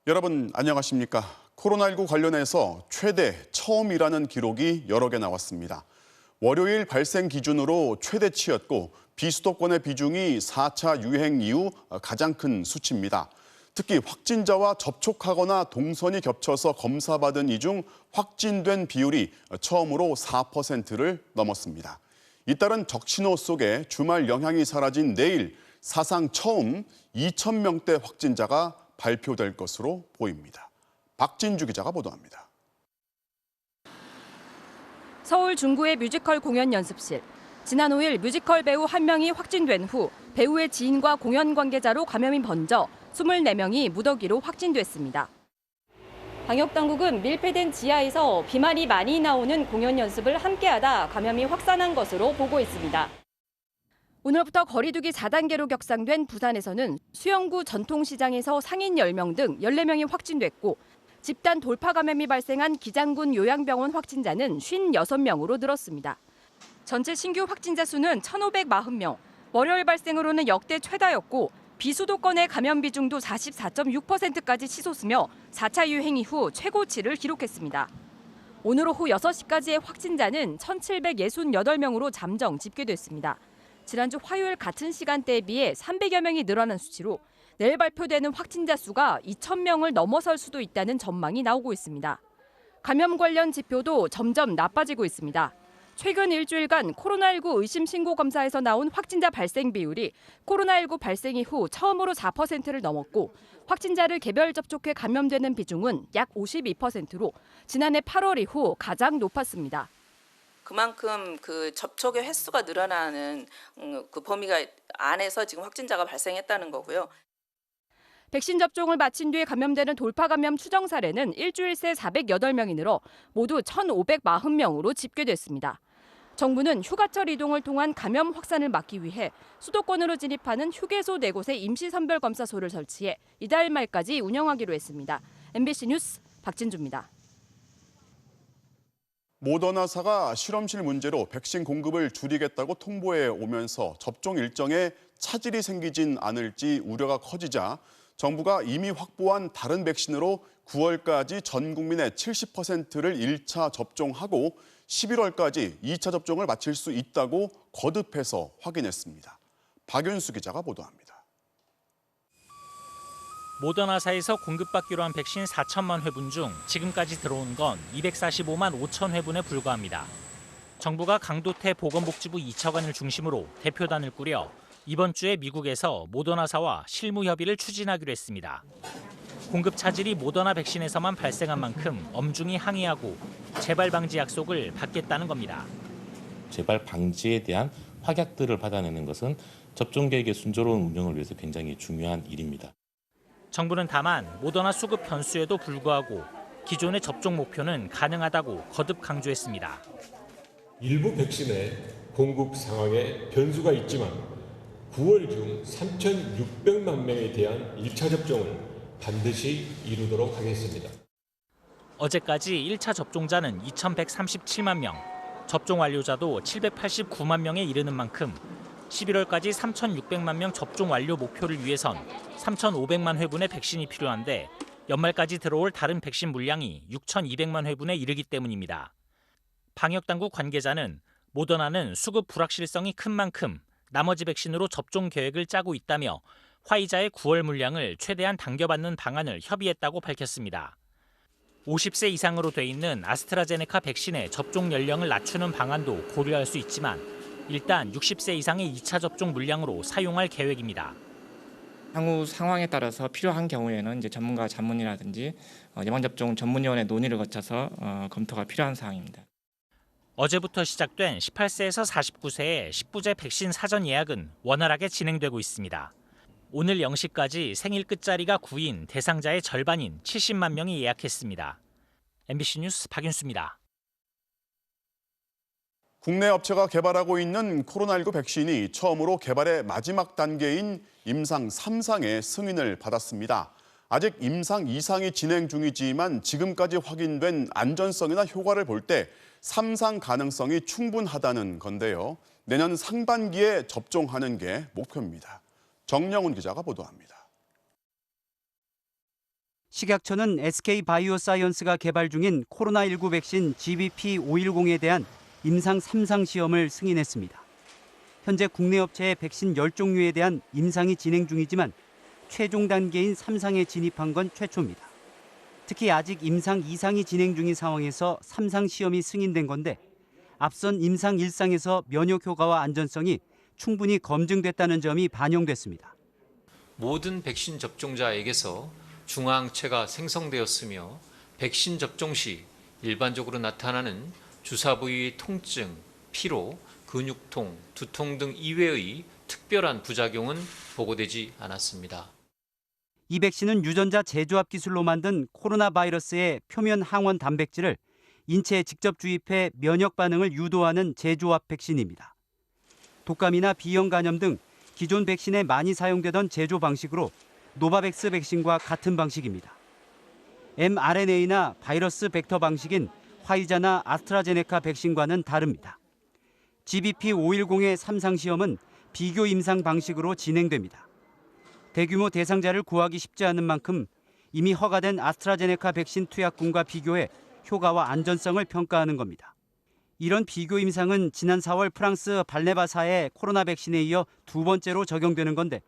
여러분 안녕하십니까? 코로나19 관련해서 최대 처음이라는 기록이 여러 개 나왔습니다. 월요일 발생 기준으로 최대치였고 비수도권의 비중이 4차 유행 이후 가장 큰 수치입니다. 특히 확진자와 접촉하거나 동선이 겹쳐서 검사받은 이 중 확진된 비율이 처음으로 4%를 넘었습니다. 잇따른 적신호 속에 주말 영향이 사라진 내일 사상 처음 2,000명대 확진자가 발표될 것으로 보입니다. 박진주 기자가 보도합니다. 서울 중구의 뮤지컬 공연 연습실. 지난 5일 뮤지컬 배우 1명이 확진된 후 배우의 지인과 공연 관계자로 감염이 번져 24명이 무더기로 확진됐습니다. 방역당국은 밀폐된 지하에서 비말이 많이 나오는 공연 연습을 함께하다 감염이 확산한 것으로 보고 있습니다. 오늘부터 거리두기 4단계로 격상된 부산에서는 수영구 전통시장에서 상인 10명 등 14명이 확진됐고 집단 돌파 감염이 발생한 기장군 요양병원 확진자는 56명으로 늘었습니다. 전체 신규 확진자 수는 1,540명, 월요일 발생으로는 역대 최다였고 비수도권의 감염 비중도 44.6%까지 치솟으며 4차 유행 이후 최고치를 기록했습니다. 오늘 오후 6시까지의 확진자는 1,768명으로 잠정 집계됐습니다. 지난주 화요일 같은 시간대에 비해 300여 명이 늘어난 수치로 내일 발표되는 확진자 수가 2,000명을 넘어설 수도 있다는 전망이 나오고 있습니다. 감염 관련 지표도 점점 나빠지고 있습니다. 최근 일주일간 코로나19 의심 신고 검사에서 나온 확진자 발생 비율이 코로나19 발생 이후 처음으로 4%를 넘었고 확진자를 개별 접촉해 감염되는 비중은 약 52%로 지난해 8월 이후 가장 높았습니다. 그만큼 그 접촉의 횟수가 늘어나는 그 범위가 안에서 지금 확진자가 발생했다는 거고요. 백신 접종을 마친 뒤에 감염되는 돌파 감염 추정 사례는 일주일 새 408명이 늘어 모두 1,540명으로 집계됐습니다. 정부는 휴가철 이동을 통한 감염 확산을 막기 위해 수도권으로 진입하는 휴게소 4곳에 임시선별검사소를 설치해 이달 말까지 운영하기로 했습니다. MBC 뉴스 박진주입니다. 모더나사가 실험실 문제로 백신 공급을 줄이겠다고 통보해 오면서 접종 일정에 차질이 생기진 않을지 우려가 커지자 정부가 이미 확보한 다른 백신으로 9월까지 전 국민의 70%를 1차 접종하고 11월까지 2차 접종을 마칠 수 있다고 거듭해서 확인했습니다. 박윤수 기자가 보도합니다. 모더나사에서 공급받기로 한 백신 4천만 회분 중 지금까지 들어온 건 245만 5천 회분에 불과합니다. 정부가 강도태 보건복지부 2차관을 중심으로 대표단을 꾸려 이번 주에 미국에서 모더나사와 실무 협의를 추진하기로 했습니다. 공급 차질이 모더나 백신에서만 발생한 만큼 엄중히 항의하고 재발 방지 약속을 받겠다는 겁니다. 재발 방지에 대한 확약들을 받아내는 것은 접종 계획의 순조로운 운영을 위해서 굉장히 중요한 일입니다. 정부는 다만 모더나 수급 변수에도 불구하고 기존의 접종 목표는 가능하다고 거듭 강조했습니다. 일부 백신의 공급 상황에 변수가 있지만 9월 중 3,600만 명에 대한 1차 접종을 반드시 이루도록 하겠습니다. 어제까지 1차 접종자는 2,137만 명, 접종 완료자도 789만 명에 이르는 만큼 11월까지 3,600만 명 접종 완료 목표를 위해선 3,500만 회분의 백신이 필요한데 연말까지 들어올 다른 백신 물량이 6,200만 회분에 이르기 때문입니다. 방역당국 관계자는 모더나는 수급 불확실성이 큰 만큼 나머지 백신으로 접종 계획을 짜고 있다며 화이자의 9월 물량을 최대한 당겨받는 방안을 협의했다고 밝혔습니다. 50세 이상으로 돼 있는 아스트라제네카 백신의 접종 연령을 낮추는 방안도 고려할 수 있지만 일단 60세 이상의 2차 접종 물량으로 사용할 계획입니다. 향후 상황에 따라서 필요한 경우에는 이제 전문가 자문이라든지 예방접종 전문위원회 논의를 거쳐서 검토가 필요한 사항입니다. 어제부터 시작된 18세에서 49세의 10부제 백신 사전 예약은 원활하게 진행되고 있습니다. 오늘 0시까지 생일 끝자리가 9인 대상자의 절반인 70만 명이 예약했습니다. MBC 뉴스 박윤수입니다. 국내 업체가 개발하고 있는 코로나19 백신이 처음으로 개발의 마지막 단계인 임상 3상의 승인을 받았습니다. 아직 임상 2상이 진행 중이지만 지금까지 확인된 안전성이나 효과를 볼 때 3상 가능성이 충분하다는 건데요. 내년 상반기에 접종하는 게 목표입니다. 정영훈 기자가 보도합니다. 식약처는 SK바이오사이언스가 개발 중인 코로나19 백신 GBP510에 대한 임상 3상 시험을 승인했습니다. 현재 국내 업체의 백신 10종류에 대한 임상이 진행 중이지만 최종 단계인 3상에 진입한 건 최초입니다. 특히 아직 임상 2상이 진행 중인 상황에서 3상 시험이 승인된 건데 앞선 임상 1상에서 면역 효과와 안전성이 충분히 검증됐다는 점이 반영됐습니다. 모든 백신 접종자에게서 중화항체가 생성되었으며 백신 접종 시 일반적으로 나타나는 주사 부위의 통증, 피로, 근육통, 두통 등 이외의 특별한 부작용은 보고되지 않았습니다. 이 백신은 유전자 재조합 기술로 만든 코로나 바이러스의 표면 항원 단백질을 인체에 직접 주입해 면역 반응을 유도하는 재조합 백신입니다. 독감이나 B형 간염 등 기존 백신에 많이 사용되던 제조 방식으로 노바백스 백신과 같은 방식입니다. mRNA나 바이러스 벡터 방식인 화이자나 아스트라제네카 백신과는 다릅니다. GBP510의 3상 시험은 비교 임상 방식으로 진행됩니다. 대규모 대상자를 구하기 쉽지 않은 만큼 이미 허가된 아스트라제네카 백신 투약군과 비교해 효과와 안전성을 평가하는 겁니다. 이런 비교 임상은 지난 4월 프랑스 발네바사의 코로나 백신에 이어 두 번째로 적용되는 건데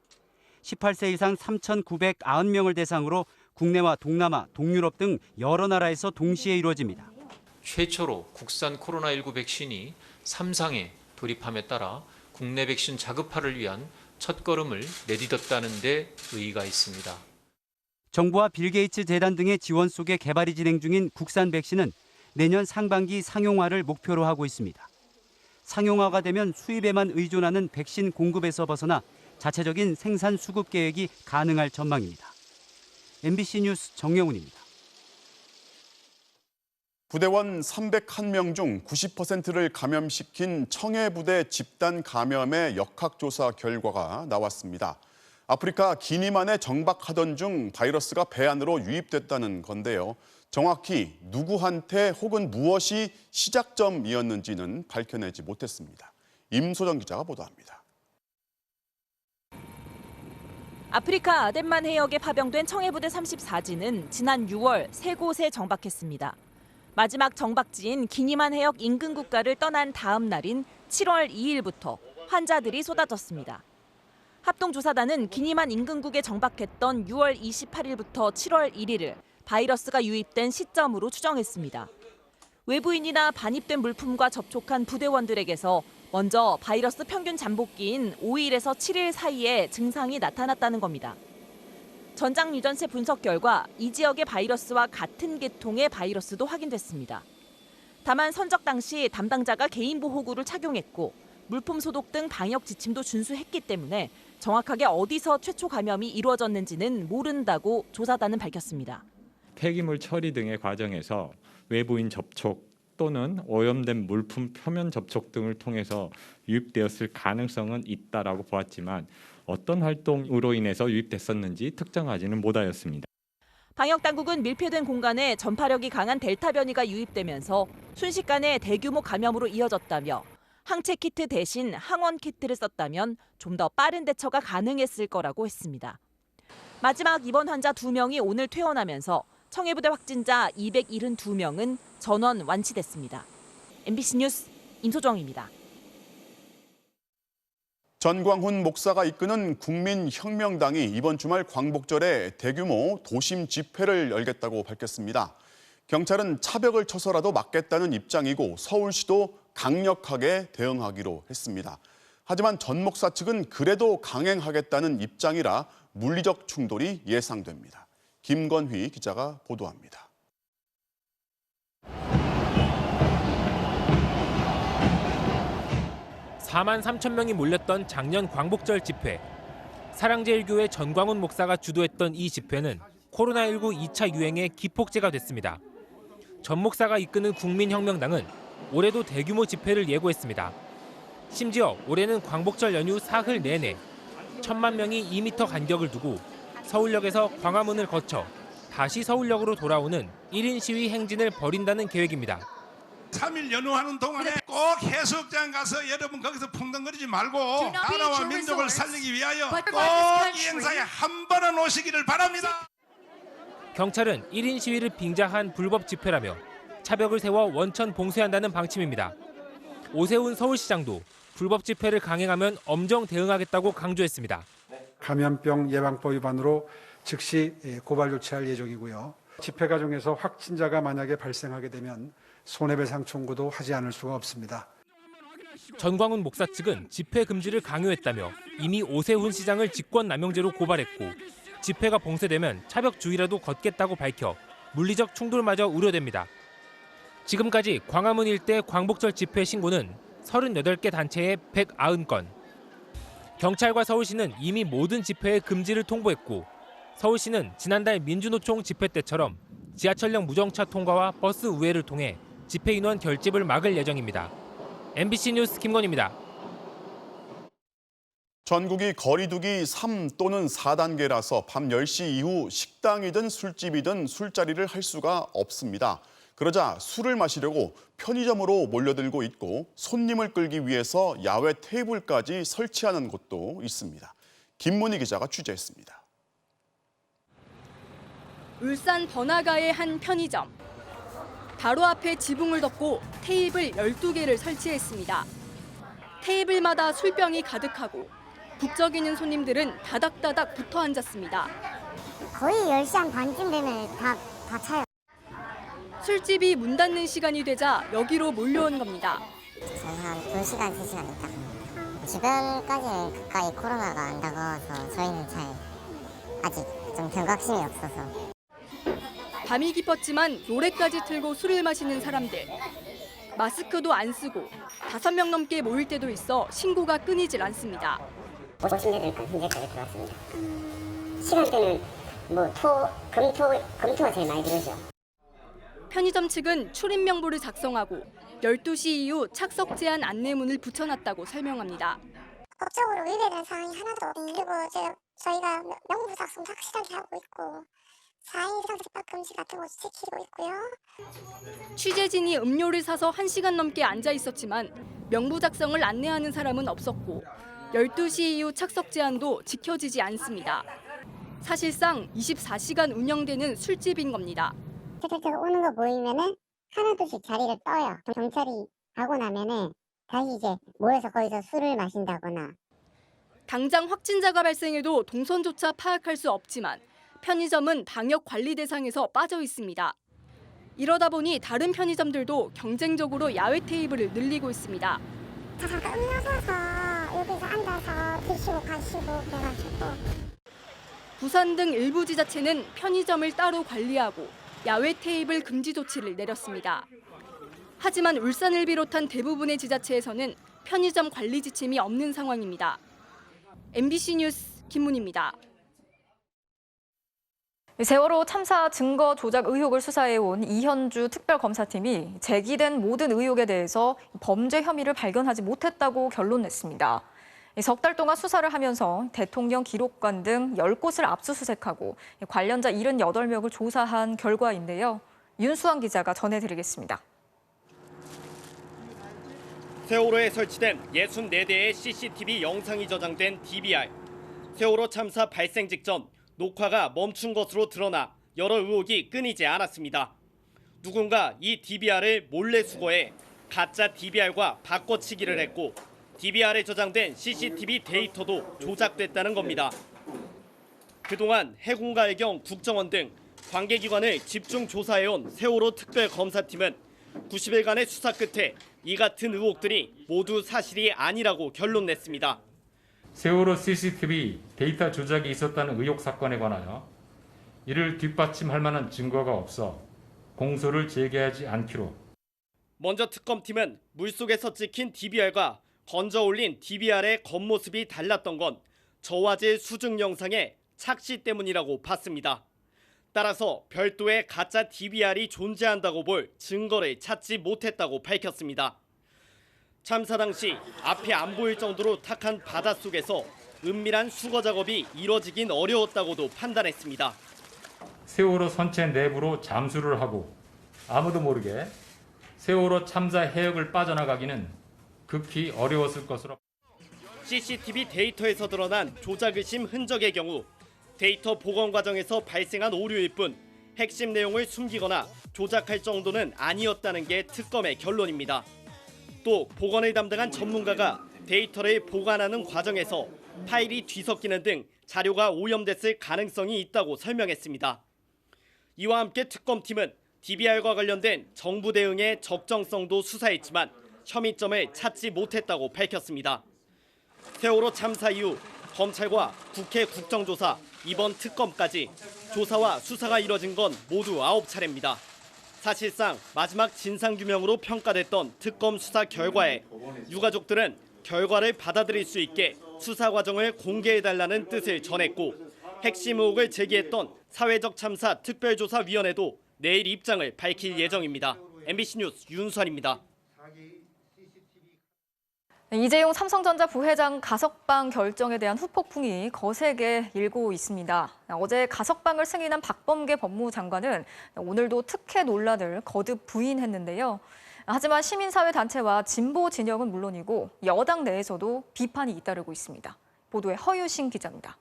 18세 이상 3,990명을 대상으로 국내와 동남아, 동유럽 등 여러 나라에서 동시에 이루어집니다. 최초로 국산 코로나19 백신이 3상에 돌입함에 따라 국내 백신 자급화를 위한 첫걸음을 내딛었다는 데 의의가 있습니다. 정부와 빌 게이츠 재단 등의 지원 속에 개발이 진행 중인 국산 백신은 내년 상반기 상용화를 목표로 하고 있습니다. 상용화가 되면 수입에만 의존하는 백신 공급에서 벗어나 자체적인 생산 수급 계획이 가능할 전망입니다. MBC 뉴스 정영훈입니다. 부대원 301명 중 90%를 감염시킨 청해부대 집단 감염의 역학조사 결과가 나왔습니다. 아프리카 기니만에 정박하던 중 바이러스가 배 안으로 유입됐다는 건데요. 정확히 누구한테 혹은 무엇이 시작점이었는지는 밝혀내지 못했습니다. 임소정 기자가 보도합니다. 아프리카 아덴만 해역에 파병된 청해부대 34지는 지난 6월 세 곳에 정박했습니다. 마지막 정박지인 기니만 해역 인근 국가를 떠난 다음 날인 7월 2일부터 환자들이 쏟아졌습니다. 합동조사단은 기니만 인근국에 정박했던 6월 28일부터 7월 1일을 바이러스가 유입된 시점으로 추정했습니다. 외부인이나 반입된 물품과 접촉한 부대원들에게서 먼저 바이러스 평균 잠복기인 5일에서 7일 사이에 증상이 나타났다는 겁니다. 전장 유전체 분석 결과 이 지역의 바이러스와 같은 계통의 바이러스도 확인됐습니다. 다만 선적 당시 담당자가 개인 보호구를 착용했고 물품 소독 등 방역 지침도 준수했기 때문에 정확하게 어디서 최초 감염이 이루어졌는지는 모른다고 조사단은 밝혔습니다. 폐기물 처리 등의 과정에서 외부인 접촉 또는 오염된 물품 표면 접촉 등을 통해서 유입되었을 가능성은 있다라고 보았지만 어떤 활동으로 인해서 유입됐었는지 특정하지는 못하였습니다. 방역당국은 밀폐된 공간에 전파력이 강한 델타 변이가 유입되면서 순식간에 대규모 감염으로 이어졌다며 항체 키트 대신 항원 키트를 썼다면 좀 더 빠른 대처가 가능했을 거라고 했습니다. 마지막 입원 환자 2명이 오늘 퇴원하면서 청해부대 확진자 272명은 전원 완치됐습니다. MBC 뉴스 임소정입니다. 전광훈 목사가 이끄는 국민혁명당이 이번 주말 광복절에 대규모 도심 집회를 열겠다고 밝혔습니다. 경찰은 차벽을 쳐서라도 막겠다는 입장이고 서울시도 강력하게 대응하기로 했습니다. 하지만 전 목사 측은 그래도 강행하겠다는 입장이라 물리적 충돌이 예상됩니다. 김건휘 기자가 보도합니다. (4만 3천 명이) 몰렸던 작년 광복절 집회. 사랑제일교회 전광훈 목사가 주도했던 이 집회는 코로나19 2차 유행의 기폭제가 됐습니다. 전 목사가 이끄는 국민혁명당은 올해도 대규모 집회를 예고했습니다. 심지어 올해는 광복절 연휴 사흘 내내 1,000만 명이 2m 간격을 두고 서울역에서 광화문을 거쳐 다시 서울역으로 돌아오는 1인 시위 행진을 벌인다는 계획입니다. 3일 연휴하는 동안에 꼭 해수욕장 가서 여러분 거기서 풍덩거리지 말고 나라와 민족을 살리기 위하여 꼭 이 행사에 한 번은 오시기를 바랍니다. 경찰은 1인 시위를 빙자한 불법 집회라며 차벽을 세워 원천 봉쇄한다는 방침입니다. 오세훈 서울시장도 불법 집회를 강행하면 엄정 대응하겠다고 강조했습니다. 감염병 예방법 위반으로 즉시 고발 조치할 예정이고요. 집회 과정에서 확진자가 만약에 발생하게 되면 손해배상 청구도 하지 않을 수가 없습니다. 전광훈 목사 측은 집회 금지를 강요했다며 이미 오세훈 시장을 직권남용죄로 고발했고 집회가 봉쇄되면 차벽 주의라도 걷겠다고 밝혀 물리적 충돌마저 우려됩니다. 지금까지 광화문 일대 광복절 집회 신고는 38개 단체에 190건. 경찰과 서울시는 이미 모든 집회의 금지를 통보했고 서울시는 지난달 민주노총 집회 때처럼 지하철역 무정차 통과와 버스 우회를 통해 집회 인원 결집을 막을 예정입니다. MBC 뉴스 김건희입니다. 전국이 거리두기 3 또는 4단계라서 밤 10시 이후 식당이든 술집이든 술자리를 할 수가 없습니다. 그러자 술을 마시려고 편의점으로 몰려들고 있고 손님을 끌기 위해서 야외 테이블까지 설치하는 곳도 있습니다. 김문희 기자가 취재했습니다. 울산 번화가의 한 편의점. 바로 앞에 지붕을 덮고 테이블 12개를 설치했습니다. 테이블마다 술병이 가득하고 북적이는 손님들은 다닥다닥 붙어 앉았습니다. 거의 10시 한 반쯤 되면 다 차요. 술집이 문 닫는 시간이 되자 여기로 몰려온 겁니다. 저희 한 2시간, 3시간 있다 갑니다. 주변까지는 가까이 코로나가 안 다가와서 저희는 잘 아직 좀 경각심이 없어서. 밤이 깊었지만 노래까지 틀고 술을 마시는 사람들. 마스크도 안 쓰고 5명 넘게 모일 때도 있어 신고가 끊이질 않습니다. 50대들까지 현재까지 들어왔습니다. 시간대는 금토가 제일 많이 들어오죠. 편의점 측은 출입 명부를 작성하고 12시 이후 착석 제한 안내문을 붙여놨다고 설명합니다. 법적으로 위배되는 사항이 하나도 없고 그리고 저희가 명부 작성 확실하게 하고 있고 4인 이상 집합 금지 같은 것도 지키고 있고요. 취재진이 음료를 사서 1시간 넘게 앉아 있었지만 명부 작성을 안내하는 사람은 없었고 12시 이후 착석 제한도 지켜지지 않습니다. 사실상 24시간 운영되는 술집인 겁니다. 슬슬 오는 거 보이면은 하나둘씩 자리를 떠요. 경찰이 하고 나면은 다시 이제 모여서 거기서 술을 마신다거나. 당장 확진자가 발생해도 동선조차 파악할 수 없지만 편의점은 방역 관리 대상에서 빠져 있습니다. 이러다 보니 다른 편의점들도 경쟁적으로 야외 테이블을 늘리고 있습니다. 잠깐 음료 사서 여기서 앉아서 드시고 가시고 그래가지고. 부산 등 일부 지자체는 편의점을 따로 관리하고 야외 테이블 금지 조치를 내렸습니다. 하지만 울산을 비롯한 대부분의 지자체에서는 편의점 관리 지침이 없는 상황입니다. MBC 뉴스 김문희입니다. 세월호 참사 증거 조작 의혹을 수사해온 이현주 특별검사팀이 제기된 모든 의혹에 대해서 범죄 혐의를 발견하지 못했다고 결론 냈습니다. 석 달 동안 수사를 하면서 대통령 기록관 등 10곳을 압수수색하고 관련자 78명을 조사한 결과인데요. 윤수환 기자가 전해드리겠습니다. 세월호에 설치된 64대의 CCTV 영상이 저장된 DVR. 세월호 참사 발생 직전 녹화가 멈춘 것으로 드러나 여러 의혹이 끊이지 않았습니다. 누군가 이 DVR을 몰래 수거해 가짜 DVR과 바꿔치기를 했고 DVR에 저장된 CCTV 데이터도 조작됐다는 겁니다. 그동안 해군가해경, 국정원 등 관계기관을 집중 조사해온 세월호 특별검사팀은 90일간의 수사 끝에 이 같은 의혹들이 모두 사실이 아니라고 결론 냈습니다. 세월호 CCTV 데이터 조작이 있었다는 의혹 사건에 관하여 이를 뒷받침할 만한 증거가 없어 공소를 제기하지 않기로. 먼저 특검팀은 물속에서 찍힌 DVR과 건져 올린 DVR의 겉모습이 달랐던 건 저화질 수증 영상의 착시 때문이라고 봤습니다. 따라서 별도의 가짜 DVR이 존재한다고 볼 증거를 찾지 못했다고 밝혔습니다. 참사 당시 앞이 안 보일 정도로 탁한 바닷속에서 은밀한 수거 작업이 이뤄지긴 어려웠다고도 판단했습니다. 세월호 선체 내부로 잠수를 하고 아무도 모르게 세월호 참사 해역을 빠져나가기는 극히 어려웠을 것으로. CCTV 데이터에서 드러난 조작 의심 흔적의 경우 데이터 복원 과정에서 발생한 오류일 뿐 핵심 내용을 숨기거나 조작할 정도는 아니었다는 게 특검의 결론입니다. 또 보건을 담당한 전문가가 데이터를 보관하는 과정에서 파일이 뒤섞이는 등 자료가 오염됐을 가능성이 있다고 설명했습니다. 이와 함께 특검팀은 DBR과 관련된 정부 대응의 적정성도 수사했지만 혐의점을 찾지 못했다고 밝혔습니다. 세월호 참사 이후 검찰과 국회 국정조사, 이번 특검까지 조사와 수사가 이뤄진 건 모두 9차례입니다. 사실상 마지막 진상규명으로 평가됐던 특검 수사 결과에 유가족들은 결과를 받아들일 수 있게 수사 과정을 공개해달라는 뜻을 전했고 핵심 의혹을 제기했던 사회적 참사 특별조사위원회도 내일 입장을 밝힐 예정입니다. MBC 뉴스 윤수환입니다. 이재용 삼성전자 부회장 가석방 결정에 대한 후폭풍이 거세게 일고 있습니다. 어제 가석방을 승인한 박범계 법무장관은 오늘도 특혜 논란을 거듭 부인했는데요. 하지만 시민사회단체와 진보 진영은 물론이고 여당 내에서도 비판이 잇따르고 있습니다. 보도에 허유신 기자입니다.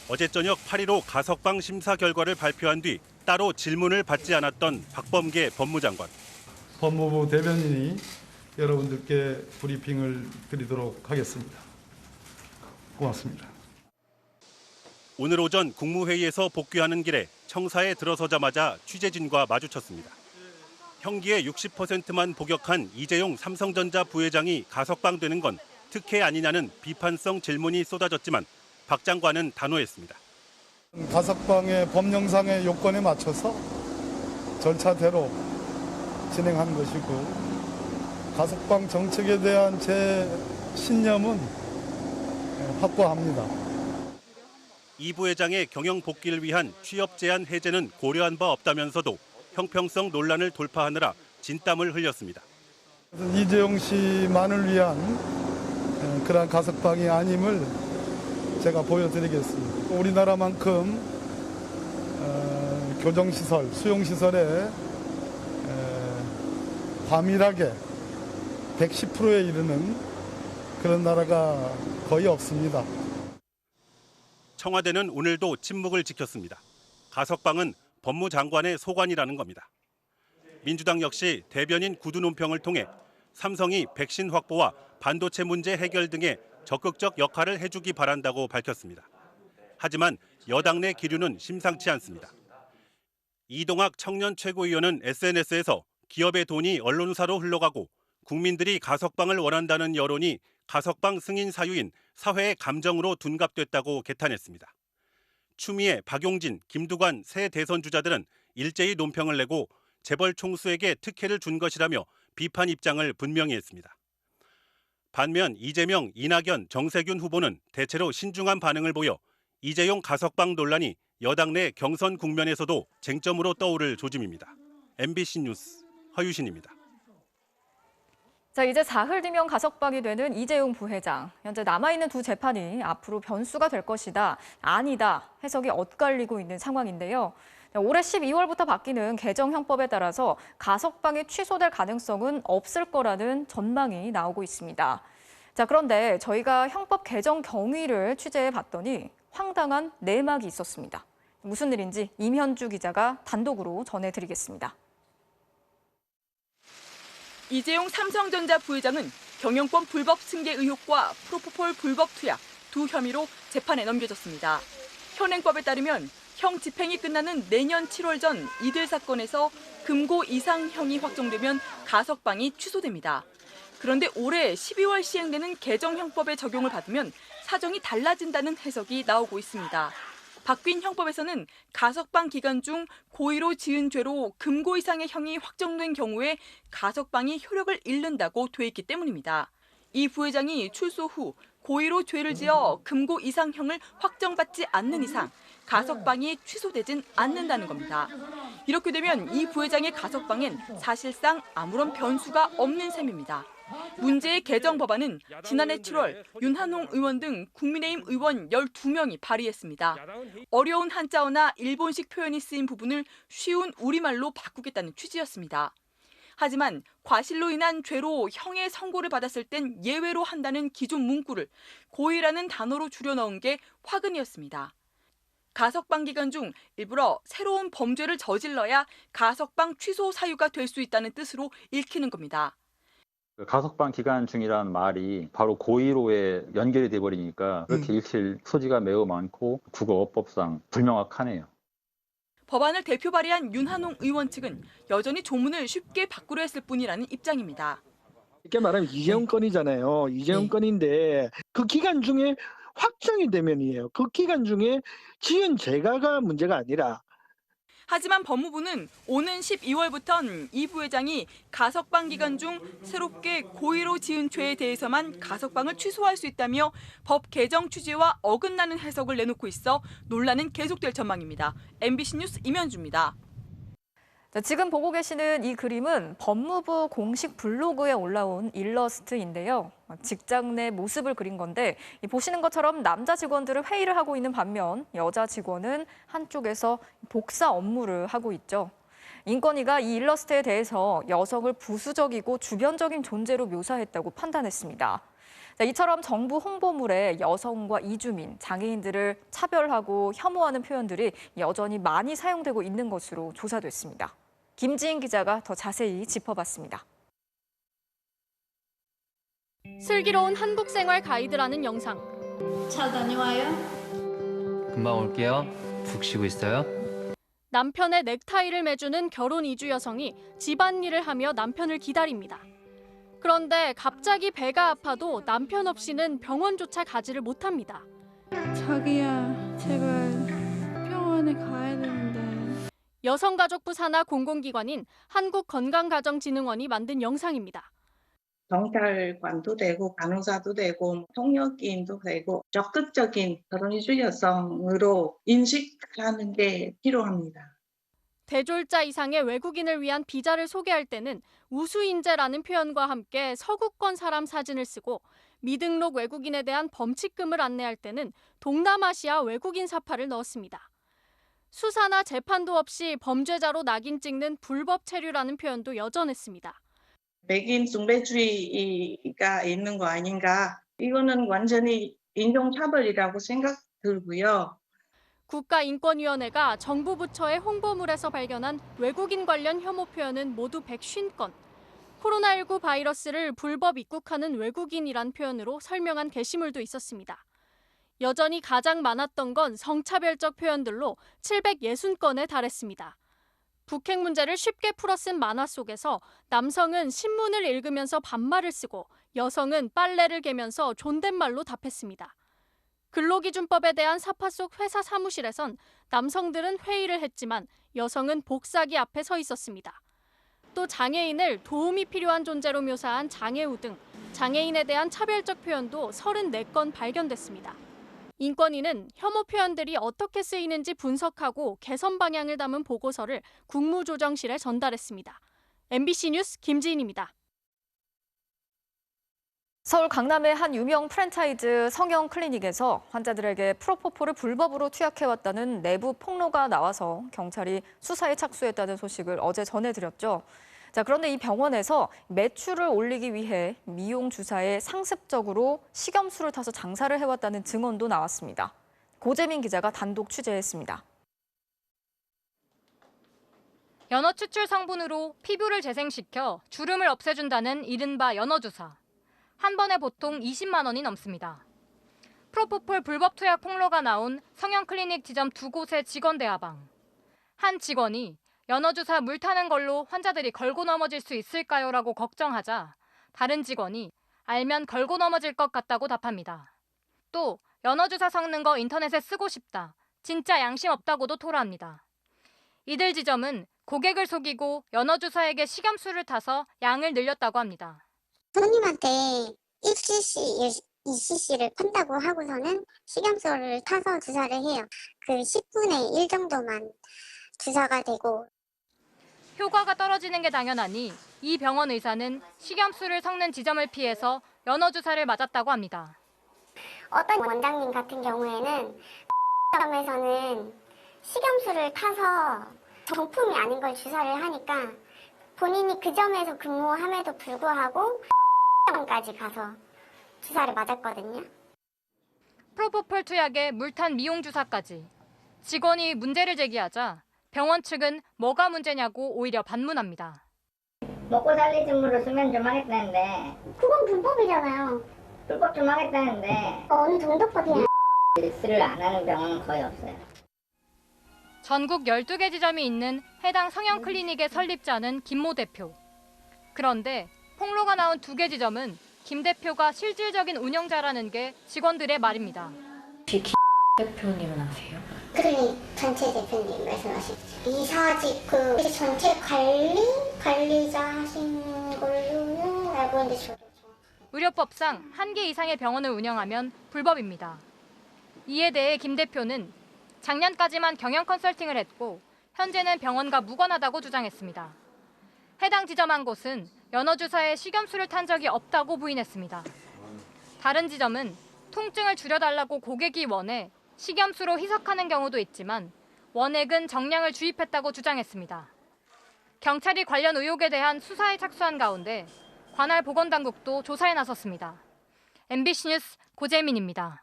어제 저녁 8.15 가석방 심사 결과를 발표한 뒤 따로 질문을 받지 않았던 박범계 법무장관. 법무부 대변인이 여러분들께 브리핑을 드리도록 하겠습니다. 고맙습니다. 오늘 오전 국무회의에서 복귀하는 길에 청사에 들어서자마자 취재진과 마주쳤습니다. 형기의 60%만 복역한 이재용 삼성전자 부회장이 가석방되는 건 특혜 아니냐는 비판성 질문이 쏟아졌지만 박 장관은 단호했습니다. 가석방의 법령상의 요건에 맞춰서 절차대로 진행한 것이고 가석방 정책에 대한 제 신념은 확고합니다. 이 부회장의 경영 복귀를 위한 취업 제한 해제는 고려한 바 없다면서도 형평성 논란을 돌파하느라 진땀을 흘렸습니다. 이재용 씨만을 위한 그러한 가석방이 아님을 제가 보여드리겠습니다. 우리나라만큼 교정시설, 수용시설에 과밀하게 110%에 이르는 그런 나라가 거의 없습니다. 청와대는 오늘도 침묵을 지켰습니다. 가석방은 법무장관의 소관이라는 겁니다. 민주당 역시 대변인 구두 논평을 통해 삼성이 백신 확보와 반도체 문제 해결 등의 적극적 역할을 해주기 바란다고 밝혔습니다. 하지만 여당 내 기류는 심상치 않습니다. 이동학 청년 최고위원은 SNS에서 기업의 돈이 언론사로 흘러가고 국민들이 가석방을 원한다는 여론이 가석방 승인 사유인 사회의 감정으로 둔갑됐다고 개탄했습니다. 추미애, 박용진, 김두관 새 대선 주자들은 일제히 논평을 내고 재벌 총수에게 특혜를 준 것이라며 비판 입장을 분명히 했습니다. 반면 이재명, 이낙연, 정세균 후보는 대체로 신중한 반응을 보여 이재용 가석방 논란이 여당 내 경선 국면에서도 쟁점으로 떠오를 조짐입니다. MBC 뉴스 허유신입니다. 자, 이제 사흘 뒤면 가석방이 되는 이재용 부회장. 현재 남아있는 두 재판이 앞으로 변수가 될 것이다, 아니다 해석이 엇갈리고 있는 상황인데요. 올해 12월부터 바뀌는 개정형법에 따라서 가석방이 취소될 가능성은 없을 거라는 전망이 나오고 있습니다. 자, 그런데 저희가 형법 개정 경위를 취재해 봤더니 황당한 내막이 있었습니다. 무슨 일인지 임현주 기자가 단독으로 전해드리겠습니다. 이재용 삼성전자 부회장은 경영권 불법 승계 의혹과 프로포폴 불법 투약 두 혐의로 재판에 넘겨졌습니다. 현행법에 따르면 형 집행이 끝나는 내년 7월 전 이들 사건에서 금고 이상형이 확정되면 가석방이 취소됩니다. 그런데 올해 12월 시행되는 개정형법의 적용을 받으면 사정이 달라진다는 해석이 나오고 있습니다. 바뀐 형법에서는 가석방 기간 중 고의로 지은 죄로 금고 이상의 형이 확정된 경우에 가석방이 효력을 잃는다고 돼 있기 때문입니다. 이 부회장이 출소 후 고의로 죄를 지어 금고 이상형을 확정받지 않는 이상 가석방이 취소되진 않는다는 겁니다. 이렇게 되면 이 부회장의 가석방엔 사실상 아무런 변수가 없는 셈입니다. 문제의 개정 법안은 지난해 7월 윤한홍 의원 등 국민의힘 의원 12명이 발의했습니다. 어려운 한자어나 일본식 표현이 쓰인 부분을 쉬운 우리말로 바꾸겠다는 취지였습니다. 하지만 과실로 인한 죄로 형의 선고를 받았을 땐 예외로 한다는 기존 문구를 고의라는 단어로 줄여 넣은 게 화근이었습니다. 가석방 기간 중 일부러 새로운 범죄를 저질러야 가석방 취소 사유가 될 수 있다는 뜻으로 읽히는 겁니다. 가석방 기간 중이라는 말이 바로 고의로에 연결이 돼버리니까 그렇게 읽힐 소지가 매우 많고 국어법상 불명확하네요. 법안을 대표 발의한 윤한홍 의원 측은 여전히 조문을 쉽게 바꾸려 했을 뿐이라는 입장입니다. 쉽게 말하면 이재용 건이잖아요. 이재용 건인데 그 기간 중에 확정이 되면이에요. 그 기간 중에 지은 재가가 문제가 아니라. 하지만 법무부는 오는 12월부턴 이 부회장이 가석방 기간 중 새롭게 고의로 지은 죄에 대해서만 가석방을 취소할 수 있다며 법 개정 취지와 어긋나는 해석을 내놓고 있어 논란은 계속될 전망입니다. MBC 뉴스 임현주입니다. 지금 보고 계시는 이 그림은 법무부 공식 블로그에 올라온 일러스트인데요. 직장 내 모습을 그린 건데 보시는 것처럼 남자 직원들은 회의를 하고 있는 반면 여자 직원은 한쪽에서 복사 업무를 하고 있죠. 인권위가 이 일러스트에 대해서 여성을 부수적이고 주변적인 존재로 묘사했다고 판단했습니다. 이처럼 정부 홍보물에 여성과 이주민, 장애인들을 차별하고 혐오하는 표현들이 여전히 많이 사용되고 있는 것으로 조사됐습니다. 김지인 기자가 더 자세히 짚어봤습니다. 슬기로운 한국 생활 가이드라는 영상. 잘 다녀와요. 금방 올게요. 푹 쉬고 있어요. 남편의 넥타이를 매주는 결혼 이주 여성이 집안일을 하며 남편을 기다립니다. 그런데 갑자기 배가 아파도 남편 없이는 병원조차 가지를 못합니다. 자기야, 제발 병원에 가야 되는데. 여성가족부 산하 공공기관인 한국건강가정진흥원이 만든 영상입니다. 경찰관도 되고 간호사도 되고 통역인도 되고 적극적인 결혼이주 여성으로 인식하는 게 필요합니다. 대졸자 이상의 외국인을 위한 비자를 소개할 때는 우수인재라는 표현과 함께 서구권 사람 사진을 쓰고 미등록 외국인에 대한 범칙금을 안내할 때는 동남아시아 외국인 사파를 넣었습니다. 수사나 재판도 없이 범죄자로 낙인 찍는 불법 체류라는 표현도 여전했습니다. 백인 숭배주의가 있는 거 아닌가. 이거는 완전히 인종차별이라고 생각 들고요. 국가인권위원회가 정부 부처의 홍보물에서 발견한 외국인 관련 혐오 표현은 모두 150건. 코로나19 바이러스를 불법 입국하는 외국인이란 표현으로 설명한 게시물도 있었습니다. 여전히 가장 많았던 건 성차별적 표현들로 760건에 달했습니다. 북핵 문제를 쉽게 풀어쓴 만화 속에서 남성은 신문을 읽으면서 반말을 쓰고 여성은 빨래를 개면서 존댓말로 답했습니다. 근로기준법에 대한 사파 속 회사 사무실에선 남성들은 회의를 했지만 여성은 복사기 앞에 서 있었습니다. 또 장애인을 도움이 필요한 존재로 묘사한 장애우 등 장애인에 대한 차별적 표현도 34건 발견됐습니다. 인권위는 혐오 표현들이 어떻게 쓰이는지 분석하고 개선 방향을 담은 보고서를 국무조정실에 전달했습니다. MBC 뉴스 김지인입니다. 서울 강남의 한 유명 프랜차이즈 성형 클리닉에서 환자들에게 프로포폴을 불법으로 투약해왔다는 내부 폭로가 나와서 경찰이 수사에 착수했다는 소식을 어제 전해드렸죠. 그런데 이 병원에서 매출을 올리기 위해 미용 주사에 상습적으로 식염수를 타서 장사를 해왔다는 증언도 나왔습니다. 고재민 기자가 단독 취재했습니다. 연어 추출 성분으로 피부를 재생시켜 주름을 없애준다는 이른바 연어 주사. 한 번에 보통 20만 원이 넘습니다. 프로포폴 불법 투약 폭로가 나온 성형 클리닉 지점 2곳의 직원 대화방. 한 직원이 연어주사 물 타는 걸로 환자들이 걸고 넘어질 수 있을까요? 라고 걱정하자 다른 직원이 알면 걸고 넘어질 것 같다고 답합니다. 또 연어주사 섞는 거 인터넷에 쓰고 싶다. 진짜 양심 없다고도 토로합니다. 이들 지점은 고객을 속이고 연어주사에게 식염수를 타서 양을 늘렸다고 합니다. 손님한테 1cc, 2cc를 판다고 하고서는 식염수를 타서 주사를 해요. 그 10분의 1 정도만 주사가 되고. 효과가 떨어지는 게 당연하니 이 병원 의사는 식염수를 섞는 지점을 피해서 연어주사를 맞았다고 합니다. 어떤 원장님 같은 경우에는 점에서는 식염수를 타서 정품이 아닌 걸 주사를 하니까 본인이 그 점에서 근무함에도 불구하고 까지 가서 주사를 맞았거든요. 프로포폴 투약에 물탄 미용 주사까지. 직원이 문제를 제기하자 병원 측은 뭐가 문제냐고 오히려 반문합니다. 먹고 살릴 준비로 수면 좀 하겠다는데 그건 불법이잖아요. 불법 좀 하겠다는데 어느 정도법이야? 수를 안 하는 병원은 거의 없어요. 전국 12개 지점이 있는 해당 성형 클리닉의 설립자는 김모 대표. 그런데 폭로가 나온 2개 지점은 김 대표가 실질적인 운영자라는 게 직원들의 말입니다. 혹시 대표님은 아세요? 클리닉 전체 대표님 말씀하시죠. 이사직 전체 관리자 하신 걸로는 알고 있는데 저도 의료법상 1개 이상의 병원을 운영하면 불법입니다. 이에 대해 김 대표는 작년까지만 경영 컨설팅을 했고 현재는 병원과 무관하다고 주장했습니다. 해당 지점 한 곳은 연어주사에 식염수를 탄 적이 없다고 부인했습니다. 다른 지점은 통증을 줄여달라고 고객이 원해 식염수로 희석하는 경우도 있지만 원액은 정량을 주입했다고 주장했습니다. 경찰이 관련 의혹에 대한 수사에 착수한 가운데 관할 보건당국도 조사에 나섰습니다. MBC 뉴스 고재민입니다.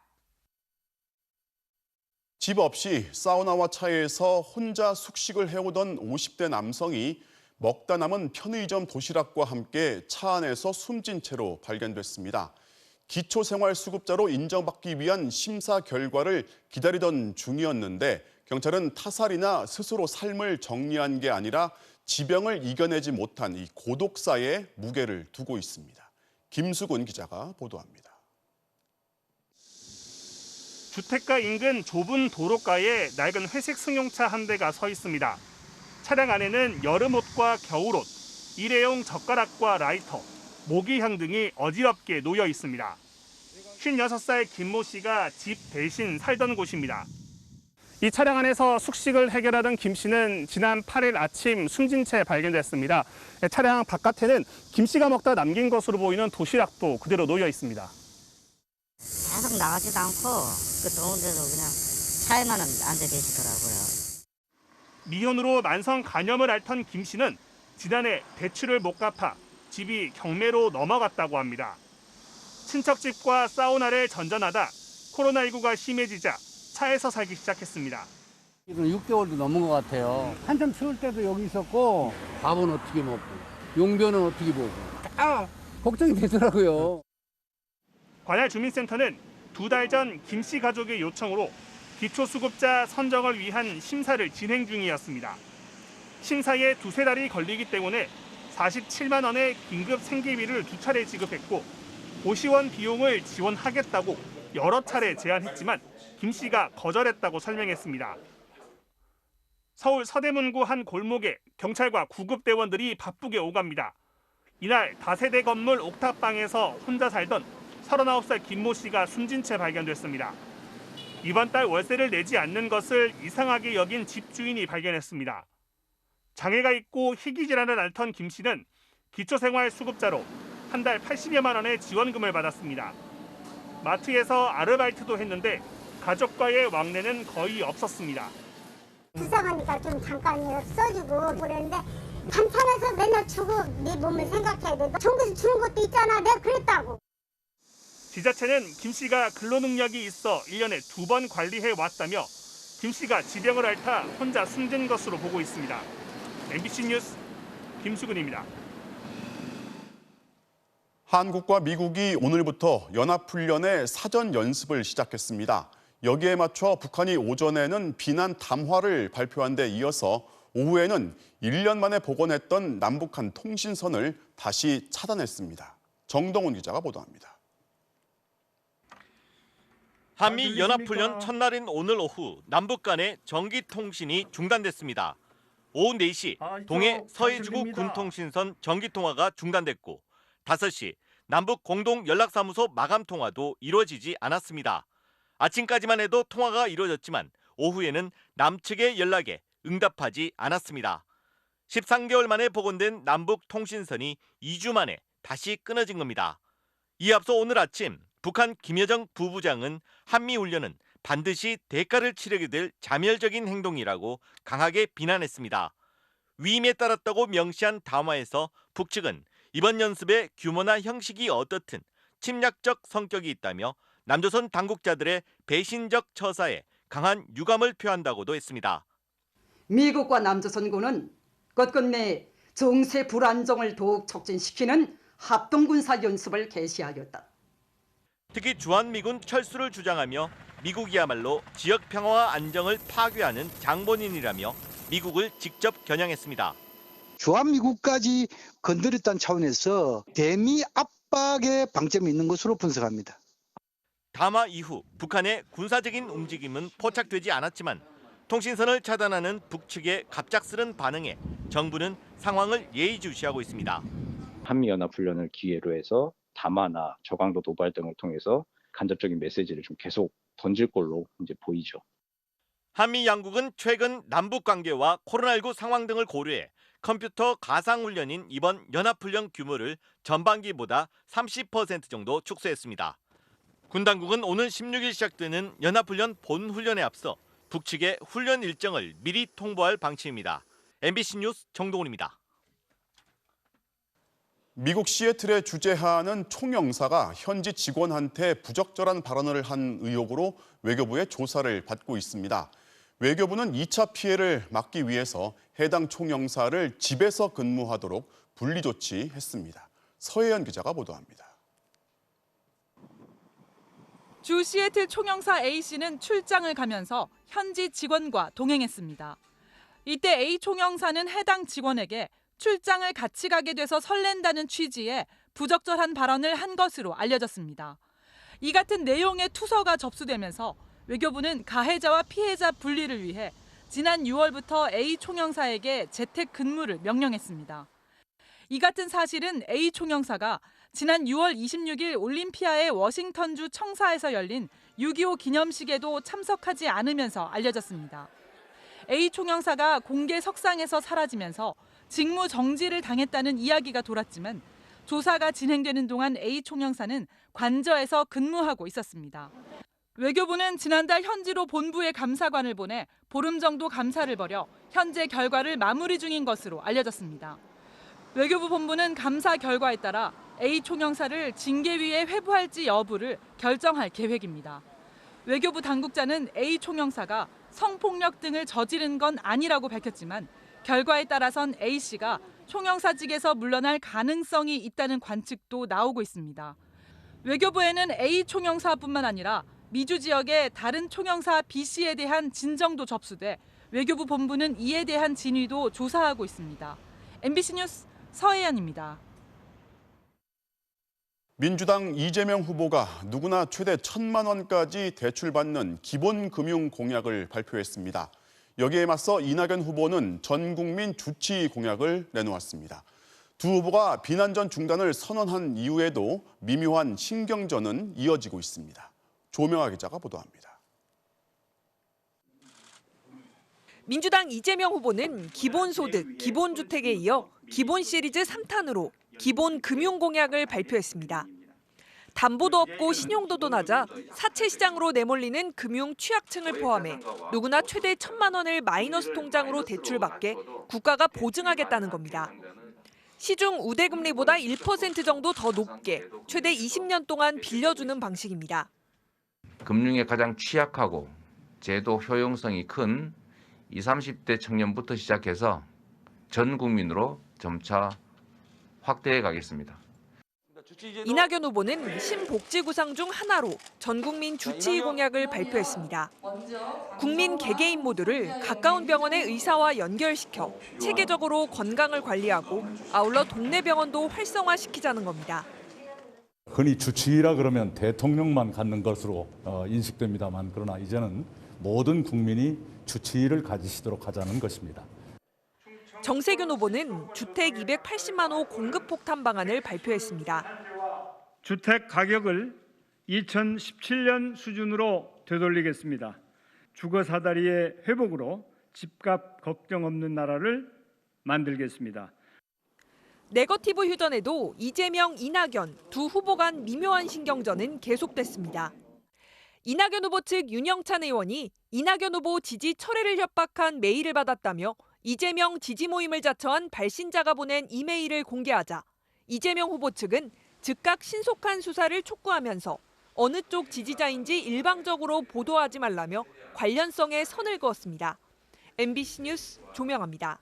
집 없이 사우나와 차에서 혼자 숙식을 해오던 50대 남성이 먹다 남은 편의점 도시락과 함께 차 안에서 숨진 채로 발견됐습니다. 기초생활수급자로 인정받기 위한 심사 결과를 기다리던 중이었는데 경찰은 타살이나 스스로 삶을 정리한 게 아니라 지병을 이겨내지 못한 이 고독사에 무게를 두고 있습니다. 김수근 기자가 보도합니다. 주택가 인근 좁은 도로가에 낡은 회색 승용차 한 대가 서 있습니다. 차량 안에는 여름옷과 겨울옷, 일회용 젓가락과 라이터, 모기향 등이 어지럽게 놓여 있습니다. 56살 김모 씨가 집 대신 살던 곳입니다. 이 차량 안에서 숙식을 해결하던 김 씨는 지난 8일 아침 숨진 채 발견됐습니다. 차량 바깥에는 김 씨가 먹다 남긴 것으로 보이는 도시락도 그대로 놓여 있습니다. 계속 나가지도 않고 그 더운 데도 그냥 차에만 앉아 계시더라고요. 미혼으로 만성 간염을 앓던 김 씨는 지난해 대출을 못 갚아 집이 경매로 넘어갔다고 합니다. 친척집과 사우나를 전전하다 코로나19가 심해지자 차에서 살기 시작했습니다. 6개월도 넘은 것 같아요. 한참 추울 때도 여기 있었고 밥은 어떻게 먹고 용변은 어떻게 보고 다 걱정이 되더라고요. 관할 주민센터는 2달 전 김 씨 가족의 요청으로 기초수급자 선정을 위한 심사를 진행 중이었습니다. 심사에 2-3달이 걸리기 때문에 47만 원의 긴급 생계비를 2차례 지급했고 고시원 비용을 지원하겠다고 여러 차례 제안했지만 김 씨가 거절했다고 설명했습니다. 서울 서대문구 한 골목에 경찰과 구급대원들이 바쁘게 오갑니다. 이날 다세대 건물 옥탑방에서 혼자 살던 39살 김모 씨가 숨진 채 발견됐습니다. 이번 달 월세를 내지 않는 것을 이상하게 여긴 집주인이 발견했습니다. 장애가 있고 희귀질환을 앓던 김 씨는 기초생활수급자로 한 달 80여만 원의 지원금을 받았습니다. 마트에서 아르바이트도 했는데 가족과의 왕래는 거의 없었습니다. 불쌍하니까 좀 잠깐 써주고 그랬는데 반찬에서 맨날 주고 네 몸을 생각해야 돼. 정부에서 주는 것도 있잖아. 내가 그랬다고. 지자체는 김 씨가 근로능력이 있어 1년에 2번 관리해 왔다며 김 씨가 지병을 앓다 혼자 숨진 것으로 보고 있습니다. MBC 뉴스 김수근입니다. 한국과 미국이 오늘부터 연합훈련의 사전 연습을 시작했습니다. 여기에 맞춰 북한이 오전에는 비난 담화를 발표한 데 이어서 오후에는 1년 만에 복원했던 남북한 통신선을 다시 차단했습니다. 정동훈 기자가 보도합니다. 한미 연합훈련 첫날인 오늘 오후 남북 간의 전기통신이 중단됐습니다. 오후 4시 동해 서해지구 군통신선 전기통화가 중단됐고 5시 남북 공동연락사무소 마감통화도 이루어지지 않았습니다. 아침까지만 해도 통화가 이루어졌지만 오후에는 남측의 연락에 응답하지 않았습니다. 13개월 만에 복원된 남북 통신선이 2주 만에 다시 끊어진 겁니다. 이에 앞서 오늘 아침 북한 김여정 부부장은 한미훈련은 반드시 대가를 치르게 될 자멸적인 행동이라고 강하게 비난했습니다. 위임에 따랐다고 명시한 담화에서 북측은 이번 연습의 규모나 형식이 어떻든 침략적 성격이 있다며 남조선 당국자들의 배신적 처사에 강한 유감을 표한다고도 했습니다. 미국과 남조선군은 끝끝내 정세 불안정을 더욱 촉진시키는 합동군사 연습을 개시하였다. 특히 주한미군 철수를 주장하며 미국이야말로 지역 평화와 안정을 파괴하는 장본인이라며 미국을 직접 겨냥했습니다. 주한미국까지 건드렸다는 차원에서 대미 압박의 방점이 있는 것으로 분석합니다. 담화 이후 북한의 군사적인 움직임은 포착되지 않았지만 통신선을 차단하는 북측의 갑작스런 반응에 정부는 상황을 예의주시하고 있습니다. 한미연합훈련을 기회로 해서 담화나 저강도 도발 등을 통해서 간접적인 메시지를 좀 계속 던질 걸로 이제 보이죠. 한미 양국은 최근 남북 관계와 코로나19 상황 등을 고려해 컴퓨터 가상훈련인 이번 연합훈련 규모를 전반기보다 30% 정도 축소했습니다. 군 당국은 오는 16일 시작되는 연합훈련 본훈련에 앞서 북측의 훈련 일정을 미리 통보할 방침입니다. MBC 뉴스 정동훈입니다. 미국 시애틀에 주재하는 총영사가 현지 직원한테 부적절한 발언을 한 의혹으로 외교부의 조사를 받고 있습니다. 외교부는 2차 피해를 막기 위해서 해당 총영사를 집에서 근무하도록 분리조치했습니다. 서혜연 기자가 보도합니다. 주 시애틀 총영사 A씨는 출장을 가면서 현지 직원과 동행했습니다. 이때 A 총영사는 해당 직원에게 출장을 같이 가게 돼서 설렌다는 취지의 부적절한 발언을 한 것으로 알려졌습니다. 이 같은 내용의 투서가 접수되면서 외교부는 가해자와 피해자 분리를 위해 지난 6월부터 A 총영사에게 재택 근무를 명령했습니다. 이 같은 사실은 A 총영사가 지난 6월 26일 올림피아의 워싱턴주 청사에서 열린 6.25 기념식에도 참석하지 않으면서 알려졌습니다. A 총영사가 공개 석상에서 사라지면서 직무 정지를 당했다는 이야기가 돌았지만 조사가 진행되는 동안 A 총영사는 관저에서 근무하고 있었습니다. 외교부는 지난달 현지로 본부에 감사관을 보내 보름 정도 감사를 벌여 현재 결과를 마무리 중인 것으로 알려졌습니다. 외교부 본부는 감사 결과에 따라 A 총영사를 징계위에 회부할지 여부를 결정할 계획입니다. 외교부 당국자는 A 총영사가 성폭력 등을 저지른 건 아니라고 밝혔지만 결과에 따라선 A씨가 총영사직에서 물러날 가능성이 있다는 관측도 나오고 있습니다. 외교부에는 A 총영사뿐만 아니라 미주 지역의 다른 총영사 B씨에 대한 진정도 접수돼 외교부 본부는 이에 대한 진위도 조사하고 있습니다. MBC 뉴스 서혜연입니다. 민주당 이재명 후보가 누구나 최대 1,000만 원까지 대출받는 기본금융 공약을 발표했습니다. 여기에 맞서 이낙연 후보는 전국민 주치 공약을 내놓았습니다. 두 후보가 비난전 중단을 선언한 이후에도 미묘한 신경전은 이어지고 있습니다. 조명아 기자가 보도합니다. 민주당 이재명 후보는 기본소득, 기본주택에 이어 기본 시리즈 3탄으로 기본 금융 공약을 발표했습니다. 담보도 없고 신용도도 낮아 사채 시장으로 내몰리는 금융 취약층을 포함해 누구나 최대 1,000만 원을 마이너스 통장으로 대출받게 국가가 보증하겠다는 겁니다. 시중 우대금리보다 1% 정도 더 높게 최대 20년 동안 빌려주는 방식입니다. 금융에 가장 취약하고 제도 효용성이 큰 20, 30대 청년부터 시작해서 전 국민으로 점차 확대해 가겠습니다. 이낙연 후보는 신복지구상 중 하나로 전국민 주치의 공약을 발표했습니다. 국민 개개인 모두를 가까운 병원의 의사와 연결시켜 체계적으로 건강을 관리하고 아울러 동네 병원도 활성화시키자는 겁니다. 흔히 주치의라 그러면 대통령만 갖는 것으로 인식됩니다만 그러나 이제는 모든 국민이 주치의를 가지시도록 하자는 것입니다. 정세균 후보는 주택 280만 호 공급 폭탄 방안을 발표했습니다. 주택 가격을 2017년 수준으로 되돌리겠습니다. 주거 사다리의 회복으로 집값 걱정 없는 나라를 만들겠습니다. 네거티브 휴전에도 이재명, 이낙연 두 후보 간 미묘한 신경전은 계속됐습니다. 이낙연 후보 측 윤영찬 의원이 이낙연 후보 지지 철회를 협박한 메일을 받았다며 이재명 지지 모임을 자처한 발신자가 보낸 이메일을 공개하자 이재명 후보 측은 즉각 신속한 수사를 촉구하면서 어느 쪽 지지자인지 일방적으로 보도하지 말라며 관련성에 선을 그었습니다. MBC 뉴스 조명아입니다.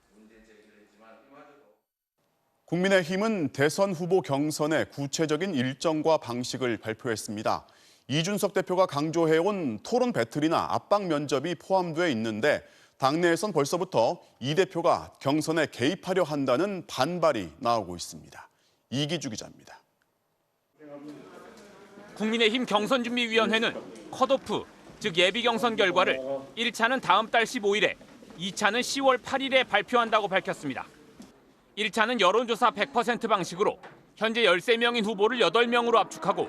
국민의힘은 대선 후보 경선의 구체적인 일정과 방식을 발표했습니다. 이준석 대표가 강조해온 토론 배틀이나 압박 면접이 포함돼 있는데 당내에선 벌써부터 이 대표가 경선에 개입하려 한다는 반발이 나오고 있습니다. 이기주 기자입니다. 국민의힘 경선준비위원회는 컷오프, 즉 예비 경선 결과를 1차는 다음 달 15일에, 2차는 10월 8일에 발표한다고 밝혔습니다. 1차는 여론조사 100% 방식으로 현재 13명인 후보를 8명으로 압축하고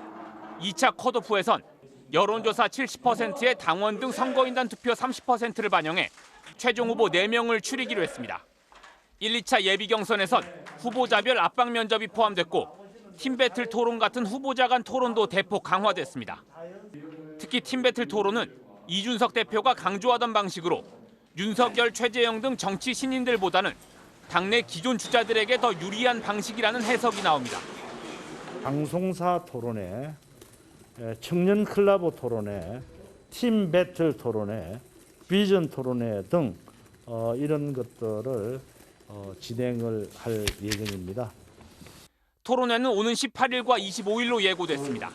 2차 컷오프에선 여론조사 70%의 당원 등 선거인단 투표 30%를 반영해 최종 후보 4명을 추리기로 했습니다. 1, 2차 예비 경선에선 후보자별 압박 면접이 포함됐고 팀 배틀 토론 같은 후보자 간 토론도 대폭 강화됐습니다. 특히 팀 배틀 토론은 이준석 대표가 강조하던 방식으로 윤석열, 최재형 등 정치 신인들보다는 당내 기존 주자들에게 더 유리한 방식이라는 해석이 나옵니다. 방송사 토론회, 청년 클라보 토론회, 팀 배틀 토론회, 비전 토론회 등 이런 것들을 진행을 할 예정입니다. 토론회는 오는 18일과 25일로 예고됐습니다.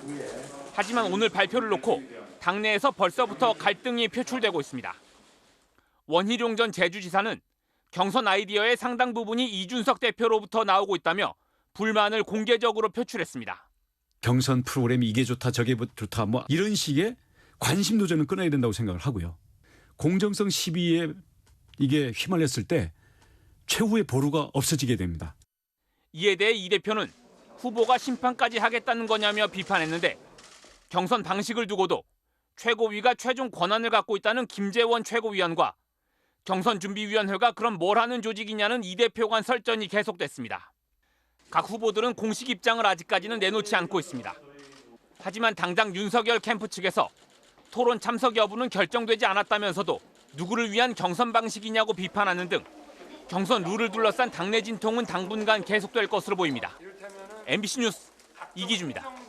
하지만 오늘 발표를 놓고 당내에서 벌써부터 갈등이 표출되고 있습니다. 원희룡 전 제주지사는 경선 아이디어의 상당 부분이 이준석 대표로부터 나오고 있다며 불만을 공개적으로 표출했습니다. 경선 프로그램이 이게 좋다 저게 좋다 뭐 이런 식의 관심도 저는 끊어야 된다고 생각을 하고요. 공정성 시비에 이게 휘말렸을 때 최후의 보루가 없어지게 됩니다. 이에 대해 이 대표는 후보가 심판까지 하겠다는 거냐며 비판했는데 경선 방식을 두고도 최고위가 최종 권한을 갖고 있다는 김재원 최고위원과 경선준비위원회가 그럼 뭘 하는 조직이냐는 이 대표 간 설전이 계속됐습니다. 각 후보들은 공식 입장을 아직까지는 내놓지 않고 있습니다. 하지만 당장 윤석열 캠프 측에서 토론 참석 여부는 결정되지 않았다면서도 누구를 위한 경선 방식이냐고 비판하는 등 경선 룰을 둘러싼 당내 진통은 당분간 계속될 것으로 보입니다. MBC 뉴스 이기주입니다.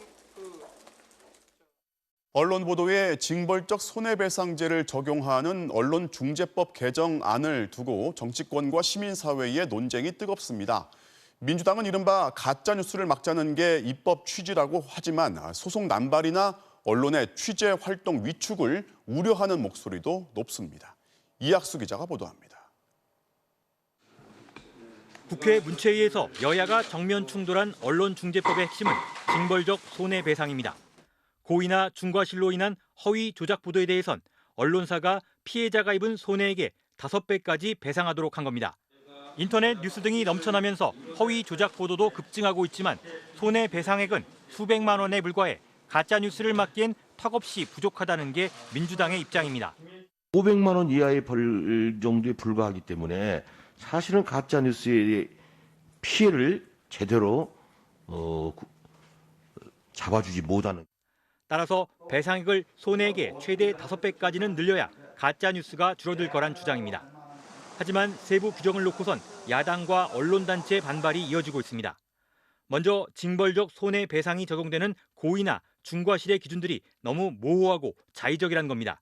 언론 보도에 징벌적 손해배상제를 적용하는 언론중재법 개정안을 두고 정치권과 시민사회의 논쟁이 뜨겁습니다. 민주당은 이른바 가짜뉴스를 막자는 게 입법 취지라고 하지만 소송 남발이나 언론의 취재 활동 위축을 우려하는 목소리도 높습니다. 이학수 기자가 보도합니다. 국회 문체위에서 여야가 정면 충돌한 언론중재법의 핵심은 징벌적 손해배상입니다. 고의나 중과실로 인한 허위 조작 보도에 대해선 언론사가 피해자가 입은 손해액의 5배까지 배상하도록 한 겁니다. 인터넷 뉴스 등이 넘쳐나면서 허위 조작 보도도 급증하고 있지만 손해배상액은 수백만 원에 불과해 가짜뉴스를 막기엔 턱없이 부족하다는 게 민주당의 입장입니다. 500만 원 이하의 벌 정도에 불과하기 때문에 사실은 가짜뉴스의 피해를 제대로 잡아주지 못하는. 따라서 배상액을 손해액의 최대 5배까지는 늘려야 가짜뉴스가 줄어들 거란 주장입니다. 하지만 세부 규정을 놓고선 야당과 언론단체의 반발이 이어지고 있습니다. 먼저 징벌적 손해배상이 적용되는 고의나 중과실의 기준들이 너무 모호하고 자의적이라는 겁니다.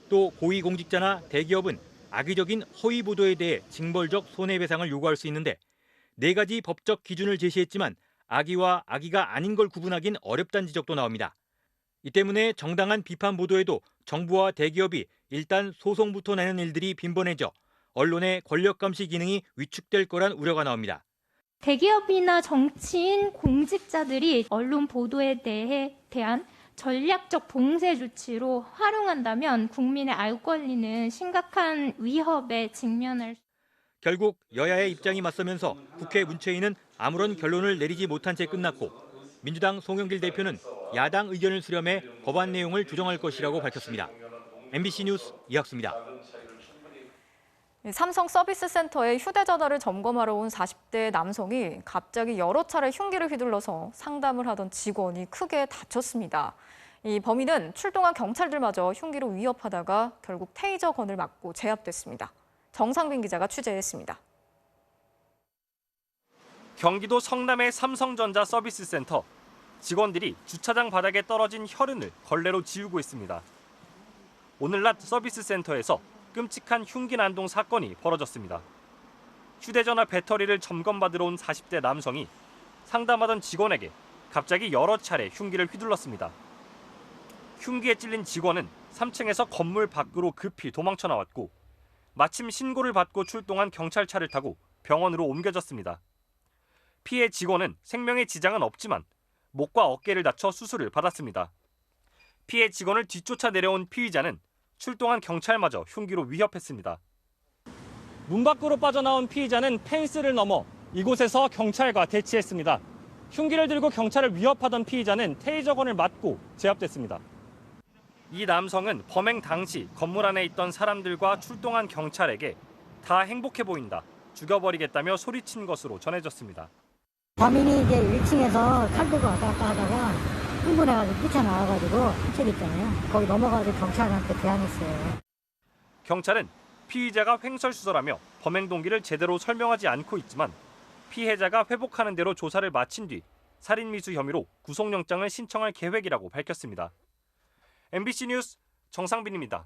또 고위공직자나 대기업은 악의적인 허위 보도에 대해 징벌적 손해배상을 요구할 수 있는데 4가지 법적 기준을 제시했지만 악의와 악의가 아닌 걸 구분하긴 어렵다는 지적도 나옵니다. 이 때문에 정당한 비판 보도에도 정부와 대기업이 일단 소송부터 내는 일들이 빈번해져 언론의 권력 감시 기능이 위축될 거란 우려가 나옵니다. 대기업이나 정치인, 공직자들이 언론 보도에 대한 전략적 봉쇄 조치로 활용한다면 국민의 알 권리는 심각한 위협에 직면할 수 있습니다. 결국 여야의 입장이 맞서면서 국회 문체위는 아무런 결론을 내리지 못한 채 끝났고 민주당 송영길 대표는 야당 의견을 수렴해 법안 내용을 조정할 것이라고 밝혔습니다. MBC 뉴스 이학수입니다. 삼성 서비스 센터에 휴대전화를 점검하러 온 40대 남성이 갑자기 여러 차례 흉기를 휘둘러서 상담을 하던 직원이 크게 다쳤습니다. 이 범인은 출동한 경찰들마저 흉기로 위협하다가 결국 테이저건을 맞고 제압됐습니다. 정상빈 기자가 취재했습니다. 경기도 성남의 삼성전자 서비스 센터. 직원들이 주차장 바닥에 떨어진 혈흔을 걸레로 지우고 있습니다. 오늘 낮 서비스 센터에서 끔찍한 흉기 난동 사건이 벌어졌습니다. 휴대전화 배터리를 점검받으러 온 40대 남성이 상담하던 직원에게 갑자기 여러 차례 흉기를 휘둘렀습니다. 흉기에 찔린 직원은 3층에서 건물 밖으로 급히 도망쳐 나왔고 마침 신고를 받고 출동한 경찰차를 타고 병원으로 옮겨졌습니다. 피해 직원은 생명에 지장은 없지만 목과 어깨를 다쳐 수술을 받았습니다. 피해 직원을 뒤쫓아 내려온 피의자는 출동한 경찰마저 흉기로 위협했습니다. 문 밖으로 빠져나온 피의자는 펜스를 넘어 이곳에서 경찰과 대치했습니다. 흉기를 들고 경찰을 위협하던 피의자는 테이저건을 맞고 제압됐습니다. 이 남성은 범행 당시 건물 안에 있던 사람들과 출동한 경찰에게 다 행복해 보인다, 죽여버리겠다며 소리친 것으로 전해졌습니다. 범인이 이제 1층에서 칼 들고 왔다 갔다 하다가 흥분해가지고 뛰쳐나와가지고 훔쳐있잖아요. 거기 넘어가서 경찰한테 대항했어요. 경찰은 피의자가 횡설수설하며 범행 동기를 제대로 설명하지 않고 있지만 피해자가 회복하는 대로 조사를 마친 뒤 살인미수 혐의로 구속영장을 신청할 계획이라고 밝혔습니다. MBC 뉴스 정상빈입니다.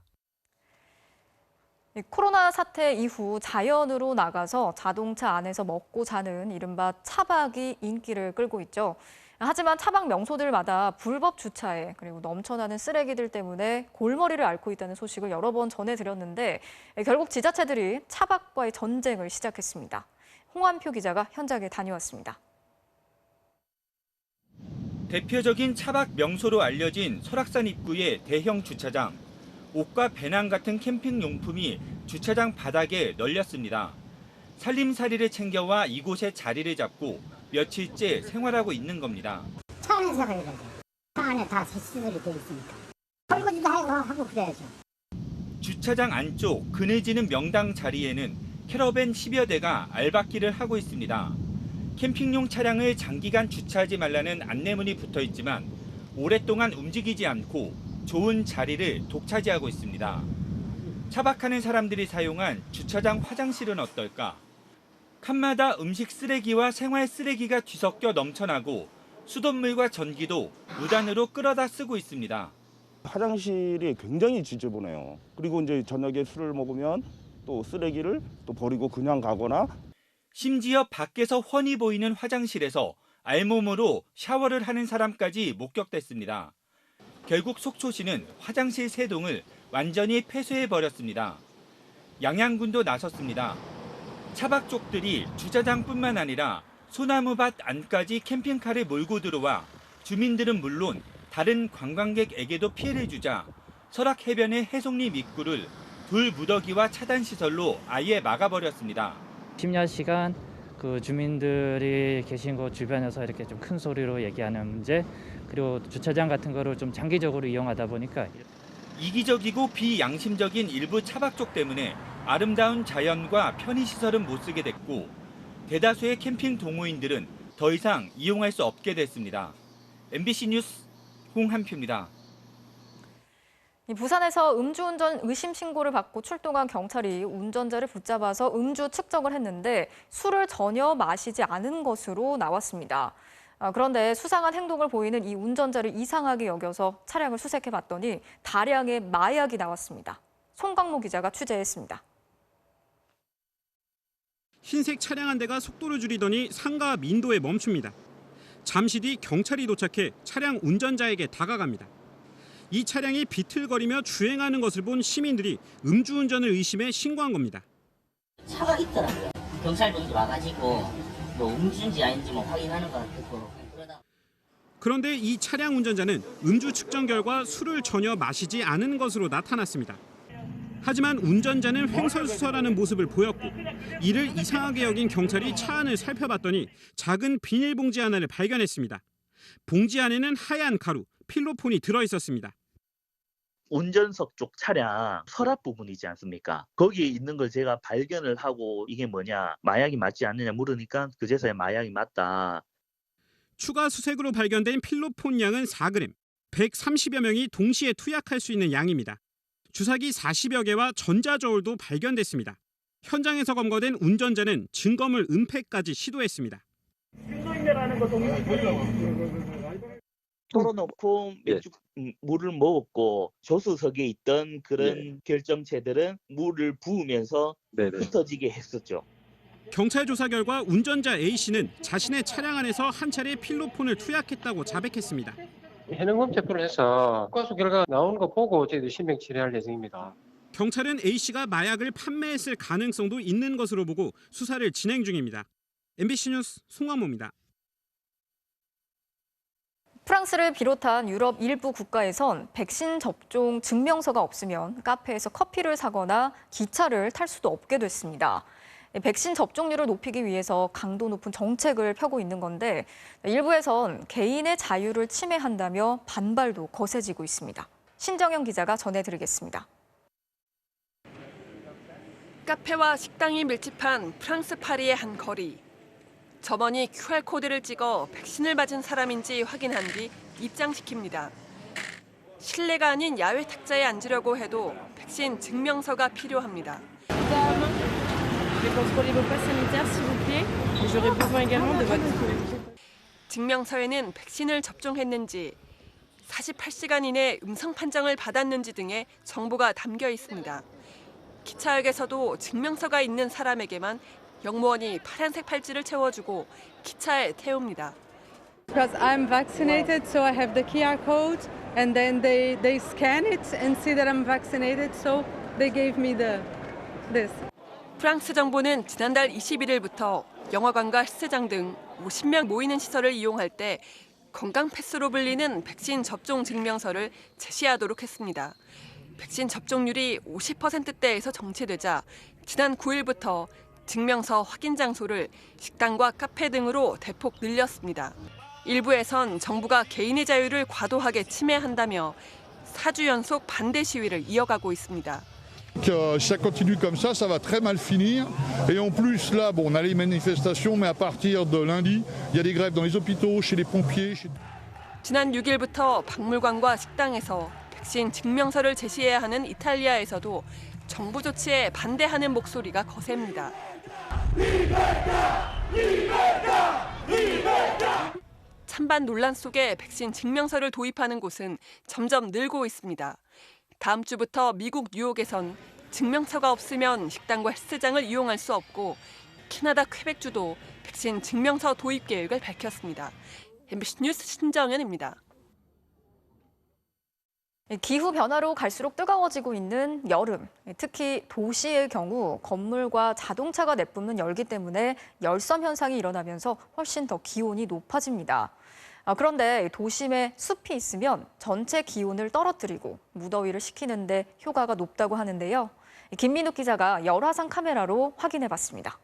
코로나 사태 이후 자연으로 나가서 자동차 안에서 먹고 자는 이른바 차박이 인기를 끌고 있죠. 하지만 차박 명소들마다 불법 주차에 그리고 넘쳐나는 쓰레기들 때문에 골머리를 앓고 있다는 소식을 여러 번 전해드렸는데 결국 지자체들이 차박과의 전쟁을 시작했습니다. 홍한표 기자가 현장에 다녀왔습니다. 대표적인 차박 명소로 알려진 설악산 입구의 대형 주차장. 옷과 배낭 같은 캠핑 용품이 주차장 바닥에 널렸습니다. 살림살이를 챙겨와 이곳에 자리를 잡고 며칠째 생활하고 있는 겁니다. 차 안에서 가야 되죠. 차 안에 다 시설이 되어 있으니까. 설거지도 하고 그래야죠. 주차장 안쪽 그늘지는 명당 자리에는 캐러밴 10여 대가 알박기를 하고 있습니다. 캠핑용 차량을 장기간 주차하지 말라는 안내문이 붙어 있지만 오랫동안 움직이지 않고 좋은 자리를 독차지하고 있습니다. 차박하는 사람들이 사용한 주차장 화장실은 어떨까? 칸마다 음식 쓰레기와 생활 쓰레기가 뒤섞여 넘쳐나고 수돗물과 전기도 무단으로 끌어다 쓰고 있습니다. 화장실이 굉장히 지저분해요. 그리고 이제 저녁에 술을 먹으면 또 쓰레기를 또 버리고 그냥 가거나 심지어 밖에서 훤히 보이는 화장실에서 알몸으로 샤워를 하는 사람까지 목격됐습니다. 결국 속초시는 화장실 3동을 완전히 폐쇄해버렸습니다. 양양군도 나섰습니다. 차박족들이 주차장뿐만 아니라 소나무밭 안까지 캠핑카를 몰고 들어와 주민들은 물론 다른 관광객에게도 피해를 주자 설악 해변의 해송리 입구를 돌 무더기와 차단시설로 아예 막아버렸습니다. 심야 시간 그 주민들이 계신 곳 주변에서 이렇게 좀 큰 소리로 얘기하는 문제, 그리고 주차장 같은 거를 좀 장기적으로 이용하다 보니까 이기적이고 비양심적인 일부 차박족 때문에 아름다운 자연과 편의시설은 못 쓰게 됐고 대다수의 캠핑 동호인들은 더 이상 이용할 수 없게 됐습니다. MBC 뉴스 홍한표입니다. 부산에서 음주운전 의심 신고를 받고 출동한 경찰이 운전자를 붙잡아서 음주 측정을 했는데 술을 전혀 마시지 않은 것으로 나왔습니다. 그런데 수상한 행동을 보이는 이 운전자를 이상하게 여겨서 차량을 수색해봤더니 다량의 마약이 나왔습니다. 송강모 기자가 취재했습니다. 흰색 차량 한 대가 속도를 줄이더니 상가 민도에 멈춥니다. 잠시 뒤 경찰이 도착해 차량 운전자에게 다가갑니다. 이 차량이 비틀거리며 주행하는 것을 본 시민들이 음주운전을 의심해 신고한 겁니다. 차가 있더라고요. 경찰분들 와가지고 뭐 음주인지 아닌지 뭐 확인하는 것 같고 그러다. 그런데 이 차량 운전자는 음주 측정 결과 술을 전혀 마시지 않은 것으로 나타났습니다. 하지만 운전자는 횡설수설하는 모습을 보였고 이를 이상하게 여긴 경찰이 차 안을 살펴봤더니 작은 비닐봉지 하나를 발견했습니다. 봉지 안에는 하얀 가루, 필로폰이 들어있었습니다. 운전석 쪽 차량 서랍 부분이지 않습니까? 거기에 있는 걸 제가 발견을 하고 이게 뭐냐, 마약이 맞지 않느냐 물으니까 그제서야 마약이 맞다. 추가 수색으로 발견된 필로폰 양은 4g, 130여 명이 동시에 투약할 수 있는 양입니다. 주사기 40여 개와 전자저울도 발견됐습니다. 현장에서 검거된 운전자는 증거물 은폐까지 시도했습니다. 신도인내라는 거 동의. 털어놓고 맥주 물을 먹었고 조수석에 있던 그런 결정체들은 물을 부으면서 흩어지게 했었죠. 경찰 조사 결과 운전자 A씨는 자신의 차량 안에서 한 차례 필로폰을 투약했다고 자백했습니다. 해능범 체포를 해서 과수 결과 나오는 거 보고 저희도 신병 처리할 예정입니다. 경찰은 A씨가 마약을 판매했을 가능성도 있는 것으로 보고 수사를 진행 중입니다. MBC 뉴스 송광모입니다. 프랑스를 비롯한 유럽 일부 국가에선 백신 접종 증명서가 없으면 카페에서 커피를 사거나 기차를 탈 수도 없게 됐습니다. 백신 접종률을 높이기 위해서 강도 높은 정책을 펴고 있는 건데 일부에선 개인의 자유를 침해한다며 반발도 거세지고 있습니다. 신정영 기자가 전해드리겠습니다. 카페와 식당이 밀집한 프랑스 파리의 한 거리. 점원이 QR코드를 찍어 백신을 맞은 사람인지 확인한 뒤 입장시킵니다. 실내가 아닌 야외 탁자에 앉으려고 해도 백신 증명서가 필요합니다. 증명서에는 백신을 접종했는지, 48시간 이내 음성 판정을 받았는지 등의 정보가 담겨 있습니다. 기차역에서도 증명서가 있는 사람에게만 영무원이 파란색 팔찌를 채워주고 기차에 태웁니다. Because I'm vaccinated, so I have the QR code, and then they scan it and see that I'm vaccinated, so they gave me this. 프랑스 정부는 지난달 21일부터 영화관과 헬스장 등 50명 모이는 시설을 이용할 때 건강 패스로 불리는 백신 접종 증명서를 제시하도록 했습니다. 백신 접종률이 50%대에서 정체되자 지난 9일부터 증명서 확인 장소를 식당과 카페 등으로 대폭 늘렸습니다. 일부에선 정부가 개인의 자유를 과도하게 침해한다며 4주 연속 반대 시위를 이어가고 있습니다. Si ça continue comme ça va très mal finir. Et en plus, là, on a les manifestations, mais à partir de lundi, il y a des grèves dans les hôpitaux, chez les pompiers. 지난 6일부터 박물관과 식당에서 백신 증명서를 제시해야 하는 이탈리아에서도 정부 조치에 반대하는 목소리가 거셉니다. 찬반 논란 속에 백신 증명서를 도입하는 곳은 점점 늘고 있습니다. 다음 주부터 미국 뉴욕에선 증명서가 없으면 식당과 헬스장을 이용할 수 없고 캐나다 퀘벡주도 백신 증명서 도입 계획을 밝혔습니다. MBC 뉴스 신정연입니다. 기후 변화로 갈수록 뜨거워지고 있는 여름. 특히 도시의 경우 건물과 자동차가 내뿜는 열기 때문에 열섬 현상이 일어나면서 훨씬 더 기온이 높아집니다. 그런데 도심에 숲이 있으면 전체 기온을 떨어뜨리고 무더위를 식히는 데 효과가 높다고 하는데요. 김민욱 기자가 열화상 카메라로 확인해봤습니다.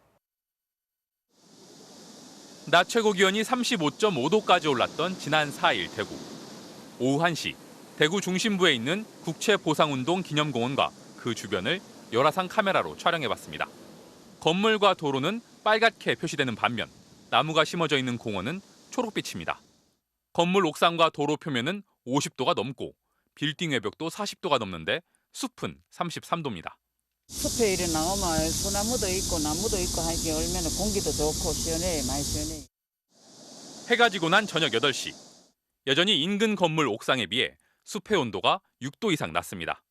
낮 최고 기온이 35.5도까지 올랐던 지난 4일 대구. 오후 1시 대구 중심부에 있는 국채보상운동 기념공원과 그 주변을 열화상 카메라로 촬영해봤습니다. 건물과 도로는 빨갛게 표시되는 반면 나무가 심어져 있는 공원은 초록빛입니다. 건물 옥상과 도로 표면은 50도가 넘고 빌딩 외벽도 40도가 넘는데 숲은 33도입니다. 숲에 이래 나오면 소나무도 있고 나무도 있고 하기 얼마나 공기도 좋고 시원해, 많이 시원해. 해가 지고 난 저녁 8시. 여전히 인근 건물 옥상에 비해 숲의 온도가 6도 이상 낮습니다.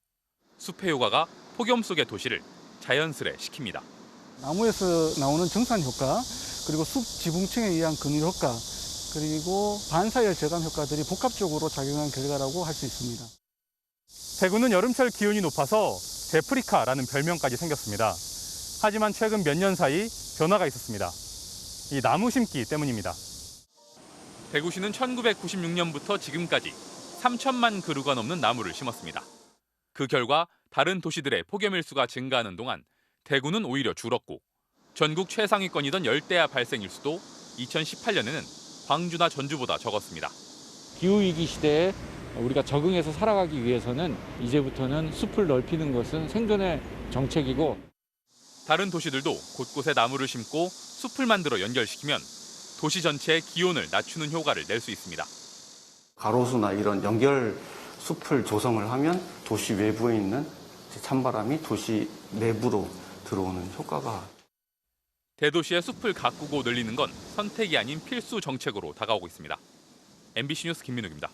숲의 효과가 폭염 속의 도시를 자연스레 식힙니다. 나무에서 나오는 정산 효과, 그리고 숲 지붕층에 의한 근유 효과, 그리고 반사열 저감 효과들이 복합적으로 작용한 결과라고 할 수 있습니다. 대구는 여름철 기온이 높아서 데프리카라는 별명까지 생겼습니다. 하지만 최근 몇 년 사이 변화가 있었습니다. 이 나무 심기 때문입니다. 대구시는 1996년부터 지금까지 3천만 그루가 넘는 나무를 심었습니다. 그 결과 다른 도시들의 폭염일수가 증가하는 동안 대구는 오히려 줄었고 전국 최상위권이던 열대야 발생 일수도 2018년에는 광주나 전주보다 적었습니다. 기후위기 시대에 우리가 적응해서 살아가기 위해서는 이제부터는 숲을 넓히는 것은 생존의 정책이고 다른 도시들도 곳곳에 나무를 심고 숲을 만들어 연결시키면 도시 전체의 기온을 낮추는 효과를 낼 수 있습니다. 가로수나 이런 연결 숲을 조성을 하면 도시 외부에 있는 찬바람이 도시 내부로 들어오는 효과가. 대도시의 숲을 가꾸고 늘리는 건 선택이 아닌 필수 정책으로 다가오고 있습니다. MBC 뉴스 김민욱입니다.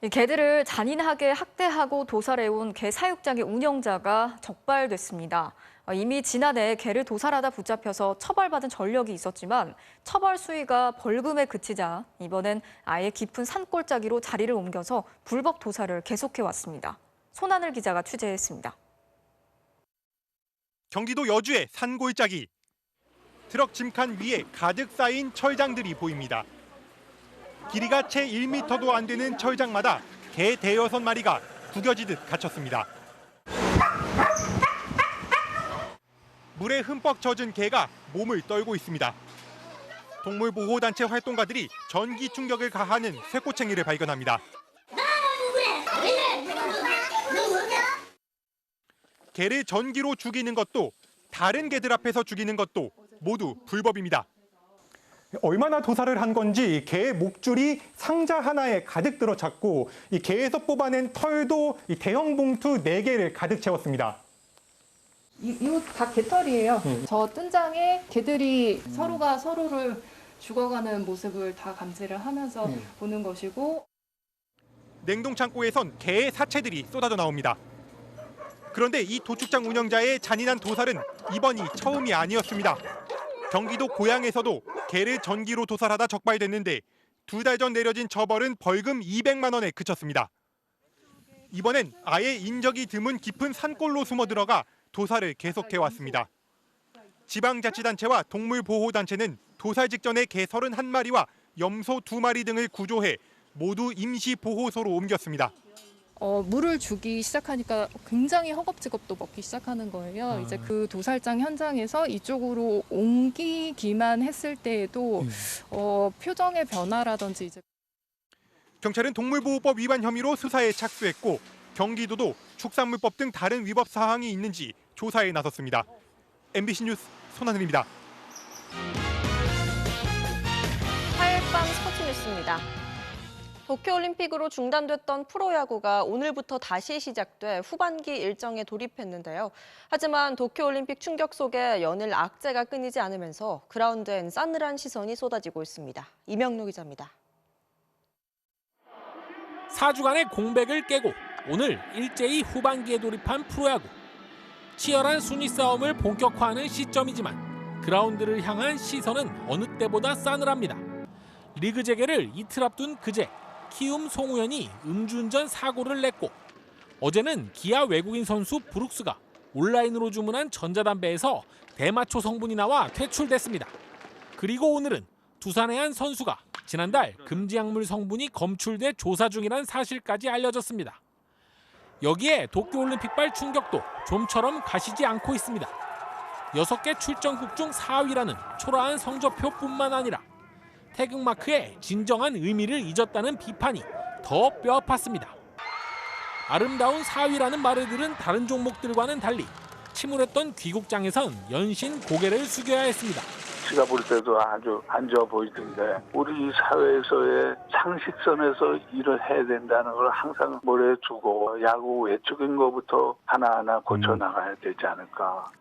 개들을 잔인하게 학대하고 도살해온 개 사육장의 운영자가 적발됐습니다. 이미 지난해 개를 도살하다 붙잡혀서 처벌받은 전력이 있었지만 처벌 수위가 벌금에 그치자 이번엔 아예 깊은 산골짜기로 자리를 옮겨서 불법 도살을 계속해왔습니다. 손하늘 기자가 취재했습니다. 경기도 여주의 산골짜기. 트럭 짐칸 위에 가득 쌓인 철장들이 보입니다. 길이가 채 1m도 안 되는 철장마다 개 대여섯 마리가 구겨지듯 갇혔습니다. 물에 흠뻑 젖은 개가 몸을 떨고 있습니다. 동물보호단체 활동가들이 전기 충격을 가하는 쇠꼬챙이를 발견합니다. 개를 전기로 죽이는 것도 다른 개들 앞에서 죽이는 것도 모두 불법입니다. 얼마나 도살을 한 건지 개의 목줄이 상자 하나에 가득 들어찼고 이 개에서 뽑아낸 털도 이 대형 봉투 4개를 가득 채웠습니다. 이거 다 개털이에요. 저 뜬장에 개들이 서로가 서로를 죽어가는 모습을 다 감지를 하면서 보는 것이고 냉동창고에선 개의 사체들이 쏟아져 나옵니다. 그런데 이 도축장 운영자의 잔인한 도살은 이번이 처음이 아니었습니다. 경기도 고양에서도 개를 전기로 도살하다 적발됐는데 2달 전 내려진 처벌은 벌금 200만 원에 그쳤습니다. 이번엔 아예 인적이 드문 깊은 산골로 숨어 들어가 도살을 계속해왔습니다. 지방자치단체와 동물보호단체는 도살 직전에 개 31마리와 염소 2마리 등을 구조해 모두 임시보호소로 옮겼습니다. 물을 주기 시작하니까 굉장히 허겁지겁도 먹기 시작하는 거예요. 이제 그 도살장 현장에서 이쪽으로 옮기기만 했을 때에도 표정의 변화라든지 이제 경찰은 동물보호법 위반 혐의로 수사에 착수했고 경기도도 축산물법 등 다른 위법 사항이 있는지 조사에 나섰습니다. MBC 뉴스 손하늘입니다. 화요일 밤 스포츠 뉴스입니다. 도쿄올림픽으로 중단됐던 프로야구가 오늘부터 다시 시작돼 후반기 일정에 돌입했는데요. 하지만 도쿄올림픽 충격 속에 연일 악재가 끊이지 않으면서 그라운드엔 싸늘한 시선이 쏟아지고 있습니다. 이명록 기자입니다. 4주간의 공백을 깨고 오늘 일제히 후반기에 돌입한 프로야구. 치열한 순위 싸움을 본격화하는 시점이지만 그라운드를 향한 시선은 어느 때보다 싸늘합니다. 리그 재개를 이틀 앞둔 그제 키움 송우현이 음주운전 사고를 냈고 어제는 기아 외국인 선수 브룩스가 온라인으로 주문한 전자담배에서 대마초 성분이 나와 퇴출됐습니다. 그리고 오늘은 두산의 한 선수가 지난달 금지약물 성분이 검출돼 조사 중이란 사실까지 알려졌습니다. 여기에 도쿄올림픽발 충격도 좀처럼 가시지 않고 있습니다. 6개 출전국 중 4위라는 초라한 성적표뿐만 아니라 태극마크의 진정한 의미를 잊었다는 비판이 더 뼈아팠습니다. 아름다운 4위라는 말을 들은 다른 종목들과는 달리 침울했던 귀국장에선 연신 고개를 숙여야 했습니다. 제가 볼 때도 아주 안 좋아 보이던데 우리 사회에서의 상식선에서 일을 해야 된다는 걸 항상 모래 두고 야구 외적인 것부터 하나하나 고쳐나가야 되지 않을까.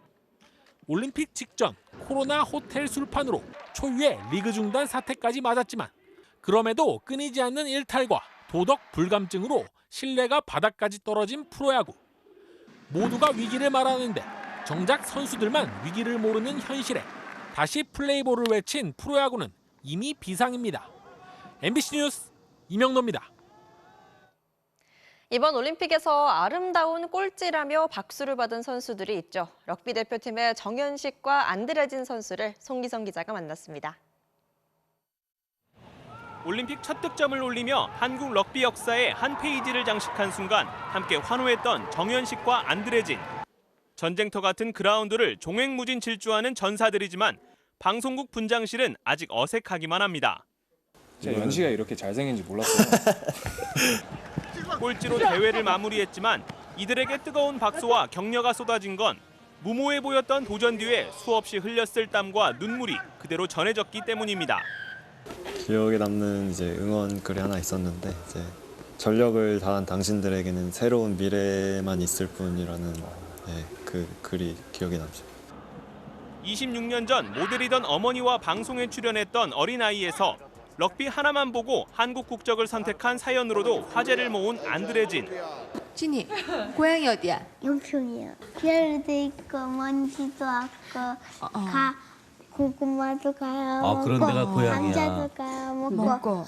올림픽 직전 코로나 호텔 술판으로 초유의 리그 중단 사태까지 맞았지만 그럼에도 끊이지 않는 일탈과 도덕 불감증으로 신뢰가 바닥까지 떨어진 프로야구. 모두가 위기를 말하는데 정작 선수들만 위기를 모르는 현실에 다시 플레이볼을 외친 프로야구는 이미 비상입니다. MBC 뉴스 이명노입니다. 이번 올림픽에서 아름다운 꼴찌라며 박수를 받은 선수들이 있죠. 럭비 대표팀의 정현식과 안드레진 선수를 송기성 기자가 만났습니다. 올림픽 첫 득점을 올리며 한국 럭비 역사의 한 페이지를 장식한 순간 함께 환호했던 정현식과 안드레진. 전쟁터 같은 그라운드를 종횡무진 질주하는 전사들이지만 방송국 분장실은 아직 어색하기만 합니다. 제가 연식이가 이렇게 잘생긴지 몰랐어요. 꼴찌로 대회를 마무리했지만 이들에게 뜨거운 박수와 격려가 쏟아진 건 무모해 보였던 도전 뒤에 수없이 흘렸을 땀과 눈물이 그대로 전해졌기 때문입니다. 기억에 남는 응원 글이 하나 있었는데 전력을 다한 당신들에게는 새로운 미래만 있을 뿐이라는 그 글이 기억에 남죠. 26년 전 모델이던 어머니와 방송에 출연했던 어린아이에서 럭비 하나만 보고 한국 국적을 선택한 사연으로도 화제를 모은 안드레진. 진이, 고향이 어디야? 용평이요. 별도 있고 먼지도 왔고 고구마도 가요. 그런 데가 고향이야. 감자도 가요. 먹고.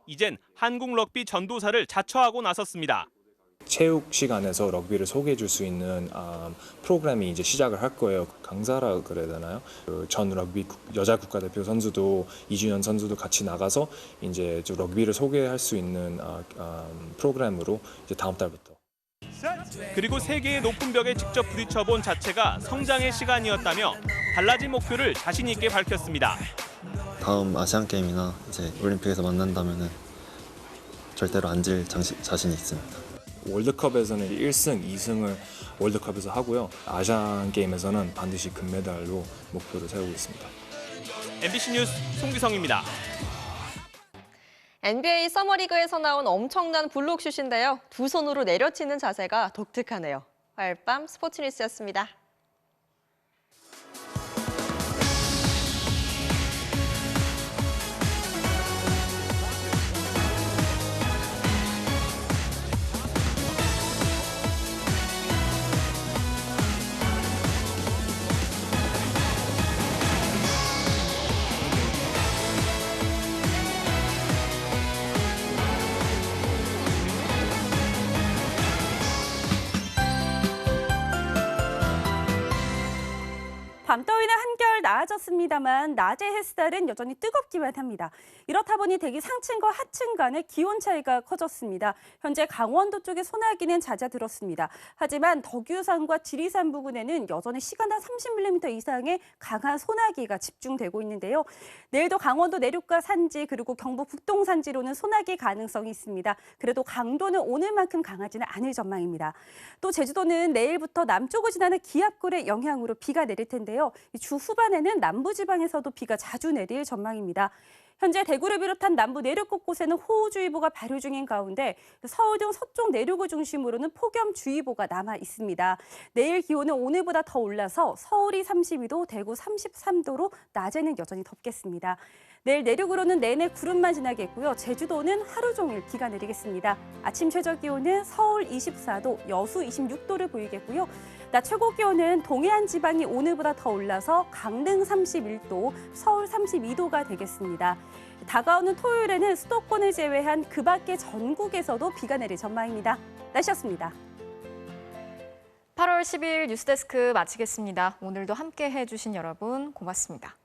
이젠 한국 럭비 전도사를 자처하고 나섰습니다. 체육 시간에서 럭비를 소개해 줄 수 있는 프로그램이 이제 시작을 할 거예요. 강사라 그래야 되나요? 전 럭비 여자 국가대표 선수도 이준현 선수도 같이 나가서 이제 럭비를 소개할 수 있는 프로그램으로 이제 다음 달부터. 그리고 세계의 높은 벽에 직접 부딪혀본 자체가 성장의 시간이었다며 달라진 목표를 자신 있게 밝혔습니다. 다음 아시안 게임이나 이제 올림픽에서 만난다면은 절대로 안 질 자신이 있습니다. 월드컵에서는 1승, 2승을 월드컵에서 하고요. 아시안 게임에서는 반드시 금메달로 목표를 세우고 있습니다. MBC 뉴스 송기성입니다. NBA 서머리그에서 나온 엄청난 블록슛인데요. 두 손으로 내려치는 자세가 독특하네요. 화요일 밤 스포츠 뉴스였습니다. 밤더위는 한결 나아졌습니다만 낮의 햇살은 여전히 뜨겁기만 합니다. 이렇다 보니 대기 상층과 하층 간의 기온 차이가 커졌습니다. 현재 강원도 쪽의 소나기는 잦아들었습니다. 하지만 덕유산과 지리산 부근에는 여전히 시간당 30mm 이상의 강한 소나기가 집중되고 있는데요. 내일도 강원도 내륙과 산지 그리고 경북 북동 산지로는 소나기 가능성이 있습니다. 그래도 강도는 오늘만큼 강하지는 않을 전망입니다. 또 제주도는 내일부터 남쪽을 지나는 기압골의 영향으로 비가 내릴 텐데요. 주 후반에는 남부지방에서도 비가 자주 내릴 전망입니다. 현재 대구를 비롯한 남부 내륙 곳곳에는 호우주의보가 발효 중인 가운데 서울 등 서쪽 내륙을 중심으로는 폭염주의보가 남아 있습니다. 내일 기온은 오늘보다 더 올라서 서울이 32도, 대구 33도로 낮에는 여전히 덥겠습니다. 내일 내륙으로는 내내 구름만 지나겠고요. 제주도는 하루 종일 비가 내리겠습니다. 아침 최저 기온은 서울 24도, 여수 26도를 보이겠고요. 낮 최고 기온은 동해안 지방이 오늘보다 더 올라서 강릉 31도, 서울 32도가 되겠습니다. 다가오는 토요일에는 수도권을 제외한 그 밖의 전국에서도 비가 내릴 전망입니다. 날씨였습니다. 8월 10일 뉴스데스크 마치겠습니다. 오늘도 함께 해주신 여러분 고맙습니다.